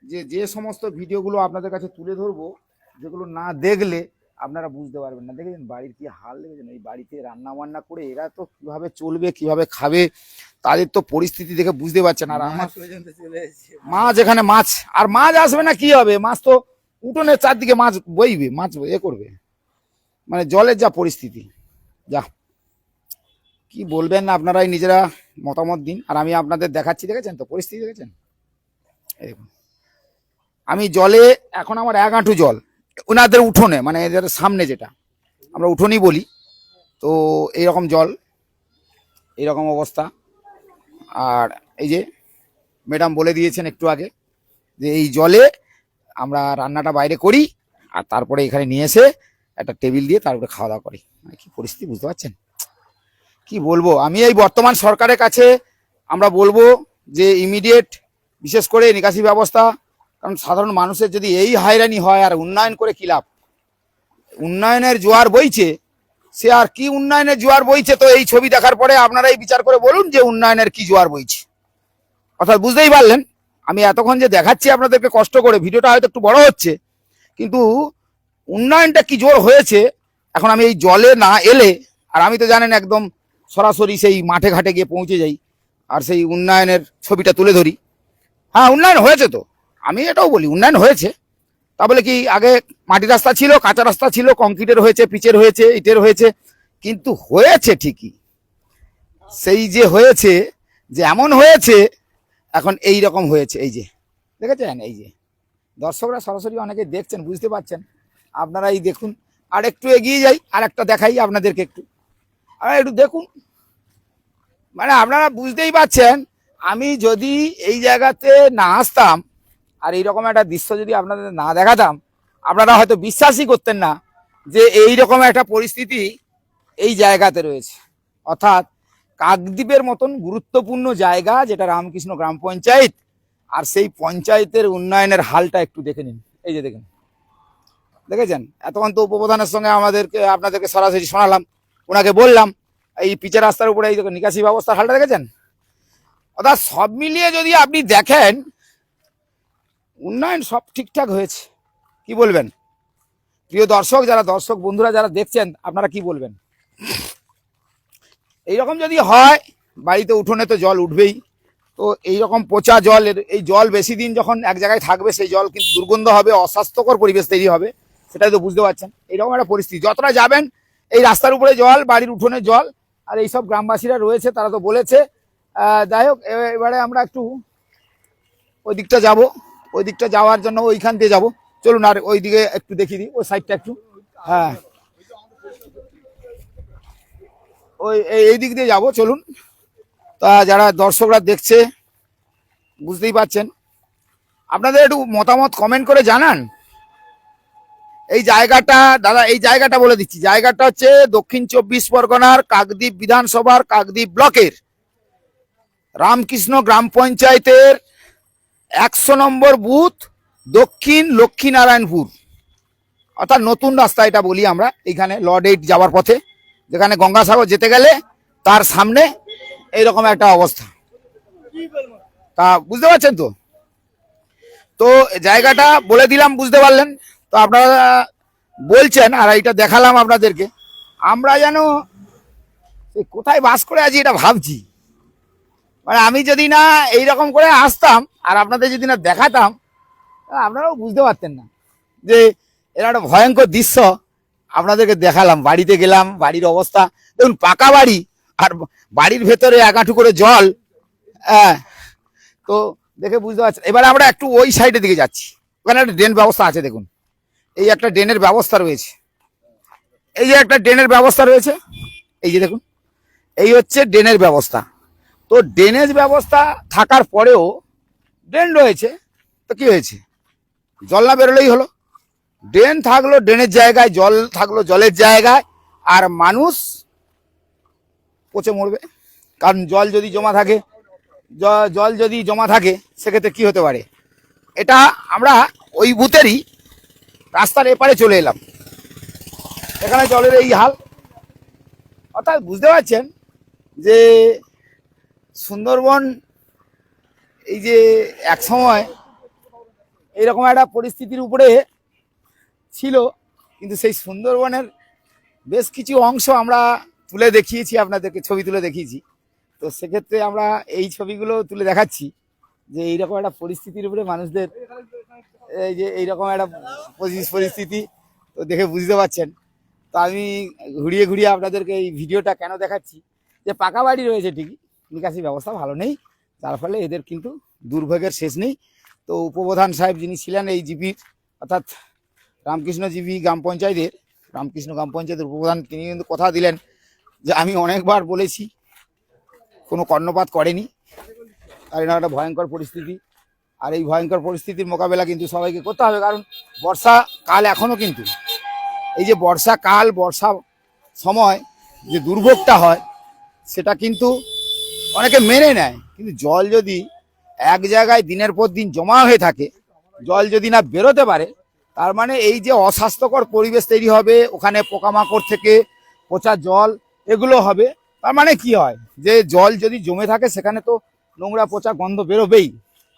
যে যে সমস্ত ভিডিওগুলো আপনাদের কাছে তুলে ধরবো, যেগুলো না দেখলে আপনারা বুঝতে পারবেন না। দেখেছেন বাড়ির কি হাল, দেখেছেন এই বাড়িতে রান্না বান্না করে এরা তো কিভাবে চলবে, কিভাবে খাবে, তাদের তো পরিস্থিতি দেখে বুঝতে পারছেন। আর আমার মাছ, এখানে মাছ, আর মাছ আসবে না কি হবে? মাছ তো উঠোনের চারদিকে মাছ বইবে, মাছ এ করবে, মানে জলের যা পরিস্থিতি, যা কি বলবেন আপনারাই নিজেরা মতামত দিন। আর আমি আপনাদের দেখাচ্ছি, দেখেছেন তো পরিস্থিতি, দেখেছেন এই দেখুন। আমি জলে এখন আমার 1 হাঁটু জল, ওনাদের উঠোনে, মানে এদের সামনে যেটা আমরা উঠোনই বলি, তো এইরকম জল, এইরকম অবস্থা। আর এই যে ম্যাডাম বলে দিয়েছেন একটু আগে যে এই জলে আমরা রান্নাটা বাইরে করি, আর তারপরে এখানে নিয়ে এসে একটা টেবিল দিয়ে তারপরে খাওয়া দাওয়া করি। মানে কি পরিস্থিতি বুঝতে পারছেন? কি বলবো আমি, এই বর্তমান সরকারের কাছে আমরা বলবো যে ইমিডিয়েট বিশেষ করে নিকাশি ব্যবস্থা, কারণ সাধারণ মানুষের যদি এই হয়রানি হয়, আর উন্নয়ন করে কি লাভ? উন্নয়নের জোয়ার বইছে, সে আর কি উন্নয়নের জোয়ার বইছে? তো এই ছবি দেখার পরে আপনারাই বিচার করে বলুন যে উন্নয়নের কি জোয়ার বইছে। অর্থাৎ বুঝতেই পারলেন, আমি এতক্ষণ যে দেখাচ্ছি আপনাদেরকে কষ্ট করে, ভিডিওটা হয়তো একটু বড় হচ্ছে, কিন্তু উন্নয়নটা কি জোর হয়েছে এখন আমি এই জলে না এলে, আর আমি তো জানেন একদম সরাসরি সেই মাঠে ঘাটে গিয়ে পৌঁছে যাই আর সেই উন্নয়নের ছবিটা তুলে ধরি। হ্যাঁ উন্নয়ন হয়েছে, তো আমি এটাও বলি উন্নয়ন হয়েছে। তা বলে কি আগে মাটি রাস্তা ছিল, কাঁচা রাস্তা ছিল, কংক্রিটের হয়েছে, পিচের হয়েছে, ইটের হয়েছে, কিন্তু হয়েছে ঠিকই। সেই যে হয়েছে, যে এমন হয়েছে এখন এই রকম হয়েছে, এই যে দেখেছেন, এই যে দর্শকরা সরাসরি অনেকে দেখছেন, বুঝতে পারছেন, আপনারাই দেখুন। আর একটু এগিয়ে যাই, আর একটা দেখাই আপনাদেরকে একটু, আর একটু দেখুন, মানে আপনারা বুঝতেই পারছেন। আমি যদি এই জায়গাতে না আসতাম আর এইরকম একটা দৃশ্য যদি আপনাদের না দেখাতাম, আপনারা হয়তো বিশ্বাসই করতেন না যে এইরকম একটা পরিস্থিতি এই জায়গাতে রয়েছে। অর্থাৎ কাকদ্বীপের মতন গুরুত্বপূর্ণ জায়গা, যেটা রামকৃষ্ণ গ্রাম পঞ্চায়েত, আর সেই পঞ্চায়েতের উন্নয়নের হালটা একটু দেখে নিন। এই যে দেখেন, দেখেছেন, এতক্ষণ তো উপপ্রধানের সঙ্গে আপনাদেরকে সরাসরি শোনালাম, ওনাকে বললাম এই পিচের রাস্তার উপরে এই নিকাশি ব্যবস্থার হালটা দেখেছেন। অর্থাৎ সব মিলিয়ে যদি আপনি দেখেন উন্নয়ন সব ঠিকঠাক হয়েছে। কি বলবেন প্রিয় দর্শক, দর্শক বন্ধুরা যারা দেখছেন, আপনারা কি বলবেন? এইরকম যদি হয়, বাড়িতে উঠোনে তো জল উঠবেই, তো এইরকম পচা জল, এই জল বেশি দিন যখন এক জায়গায় থাকবে, সেই জল কিন্তু দুর্গন্ধ হবে, অস্বাস্থ্যকর পরিবেশ তৈরি হবে, সেটাই তো বুঝতে পারছেন। এইরকম একটা পরিস্থিতি, যতটা যাবেন এই রাস্তার উপরে জল, বাড়ির উঠোনে জল, আর এইসব গ্রামবাসীরা রয়েছে তারা তো বলেছে। যাই হোক, এবারে আমরা একটু ওই দিকটা যাব, ওই দিকটা যাওয়ার জন্য ওইখান দিয়ে যাব, চলুন। আর ওই দিকে একটু দেখিয়ে দিই, ওই সাইডটা একটু, হ্যাঁ ওই এই দিক দিয়ে যাবো, চলুন। তা যারা দর্শকরা দেখছে বুঝতেই পারছেন আপনাদের একটু মতামত কমেন্ট করে জানান। এই জায়গাটা দাদা, এই জায়গাটা বলে দিচ্ছি, জায়গাটা হচ্ছে দক্ষিণ 24 পরগনার কাকদ্বীপ বিধানসভার কাকদ্বীপ ব্লকের রামকৃষ্ণ গ্রাম পঞ্চায়েতের 100 নম্বর বুথ, দক্ষিণ লক্ষ্মীনারায়ণপুর, অর্থাৎ নতুন রাস্তা এটা বলি আমরা, এইখানে লর্ড 8 যাওয়ার পথে, যেখানে গঙ্গাসাগর যেতে গেলে তার সামনে এইরকম একটা অবস্থা। তা বুঝতে পারছেন তো? তো জায়গাটা বলে দিলাম, বুঝতে পারলেন তো? আপনারা বলছেন আর এটা দেখালাম আপনাদেরকে, আমরা যেন কোথায় বাস করে আছি এটা ভাবছি। মানে আমি যদি না এইরকম করে আসতাম আর আপনাদের যদি না দেখাতাম, আপনারাও বুঝতে পারতেন না যে এরা একটা ভয়ঙ্কর দৃশ্য আপনাদেরকে দেখালাম। বাড়িতে গেলাম, বাড়ির অবস্থা দেখুন, পাকা বাড়ি আর বাড়ির ভেতরে এক হাঁটু করে জল। হ্যাঁ, তো দেখে বুঝতে পারছেন। এবারে আমরা একটু ওই সাইডের দিকে যাচ্ছি, ওখানে একটা ড্রেন ব্যবস্থা আছে। দেখুন, এই একটা ড্রেনের ব্যবস্থা রয়েছে, এই যে একটা ড্রেনের ব্যবস্থা রয়েছে, এই যে দেখুন, এই হচ্ছে ড্রেনের ব্যবস্থা। তো ড্রেনেজ ব্যবস্থা থাকার পরেও ড্রেন রয়েছে, তো কি হয়েছে? জল না বেরোলেই হলো। ড্রেন থাকলো ড্রেনের জায়গায়, জল থাকলো জলের জায়গায়, আর মানুষ পচে মরবে। কারণ জল যদি জমা থাকে, জল যদি জমা থাকে সেক্ষেত্রে কি হতে পারে? এটা আমরা ওই বুথেরই রাস্তার এপারে চলে এলাম, এখানে জলের এই হাল। অর্থাৎ বুঝতে পারছেন যে সুন্দরবন এই যে এক সময় এইরকম একটা পরিস্থিতির উপরে ছিল, কিন্তু সেই সুন্দরবনের বেশ কিছু অংশ আমরা তুলে দেখিয়েছি আপনাদেরকে, ছবি তুলে দেখিয়েছি। তো সেক্ষেত্রে আমরা এই ছবিগুলো তুলে দেখাচ্ছি যে এইরকম একটা পরিস্থিতির উপরে মানুষদের, এই যে এইরকম একটা পরিস্থিতি, তো দেখে বুঝতে পারছেন। তো আমি ঘুরিয়ে ঘুরিয়ে আপনাদেরকে এই ভিডিওটা কেন দেখাচ্ছি, যে পাকা বাড়ি রয়েছে ঠিকই, নিকাশি ব্যবস্থা ভালো নেই, যার ফলে এদের কিন্তু দুর্ভোগের শেষ নেই। তো উপপ্রধান সাহেব যিনি ছিলেন এই জিপির, অর্থাৎ রামকৃষ্ণ জিপি গ্রাম পঞ্চায়েতের, রামকৃষ্ণ গ্রাম পঞ্চায়েতের উপপ্রধান, তিনি কিন্তু কথা দিলেন যে আমি অনেকবার বলেছি, কোনো কর্ণপাত করেনি। আর এটা একটা ভয়ঙ্কর পরিস্থিতি, আর এই ভয়ঙ্কর পরিস্থিতির মোকাবেলা কিন্তু সবাইকে করতে হবে। কারণ বর্ষাকাল এখনো কিন্তু, এই যে বর্ষাকাল, বর্ষা সময় যে দুর্ভোগটা হয় সেটা কিন্তু অনেকে মেনে নেয়, কিন্তু জল যদি এক জায়গায় দিনের পর দিন জমা হয়ে থাকে, জল যদি না বেরোতে পারে, তার মানে এই যে অস্বাস্থ্যকর পরিবেশ তৈরি হবে, ওখানে পোকামাকড় থেকে পচা জল এগুলো হবে। তার মানে কি হয়, যে জল যদি জমে থাকে সেখানে তো নোংরা পচা গন্ধ বেরোবেই।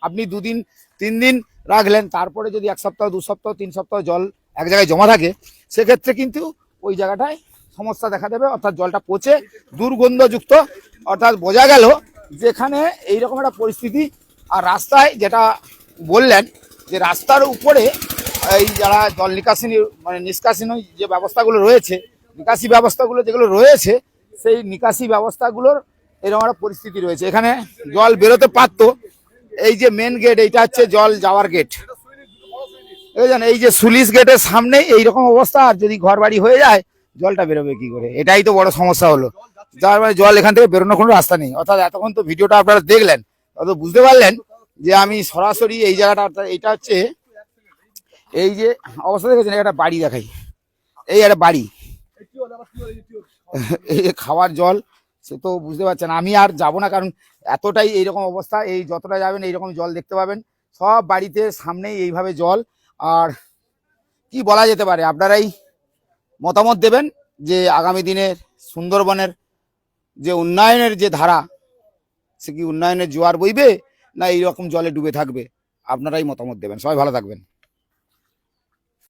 আপনি 2 দিন 3 দিন রাখলেন, তারপরে যদি 1 সপ্তাহ 2 সপ্তাহ 3 সপ্তাহ জল এক জায়গায় জমা থাকে, সেক্ষেত্রে কিন্তু ওই জায়গাটায় সমস্যা দেখা দেবে, অর্থাৎ জলটা পচে দুর্গন্ধযুক্ত। অর্থাৎ বোঝা গেল যেখানে এইরকম একটা পরিস্থিতি। আর রাস্তায় যেটা বললেন, যে রাস্তার উপরে এই যারা জল নিকাশি মানে নিষ্কাশনী যে ব্যবস্থাগুলো রয়েছে, নিকাশি ব্যবস্থাগুলো যেগুলো রয়েছে, সেই নিকাশি ব্যবস্থাগুলোর এরকম একটা পরিস্থিতি রয়েছে। এখানে জল বেরোতে পারতো, এই যে মেন গেট, এইটা হচ্ছে জল যাওয়ার গেট, বুঝলেন? এই যে সুলিশ গেটের সামনে এইরকম অবস্থা, আর যদি ঘর বাড়ি হয়ে যায় জলটা বেরোবে কি করে? এটাই তো বড় সমস্যা হলো, যার মানে জল এখান থেকে বেরোনোর কোনো রাস্তা নেই। অর্থাৎ এতক্ষণ তো ভিডিওটা আপনারা দেখলেন, অত বুঝতে পারলেন যে আমি সরাসরি এই জায়গাটা, এটা হচ্ছে এই যে অবস্থা দেখেছেন, একটা বাড়ি দেখাই, এই একটা বাড়ি, এই যে খাওয়ার জল, সে তো বুঝতে পারছেন। আমি আর যাবো না, কারণ এতটাই এইরকম অবস্থা, এই যতটা যাবেন এইরকম জল দেখতে পাবেন, সব বাড়িতে সামনেই এইভাবে জল। আর কি বলা যেতে পারে, আপনারাই মতামত দেবেন যে আগামী দিনের সুন্দরবনের যে উন্নয়নের যে ধারা, সে কি উন্নয়নের জোয়ার বইবে না এইরকম জলে ডুবে থাকবে? আপনারাই মতামত দেবেন। সবাই ভালো থাকবেন।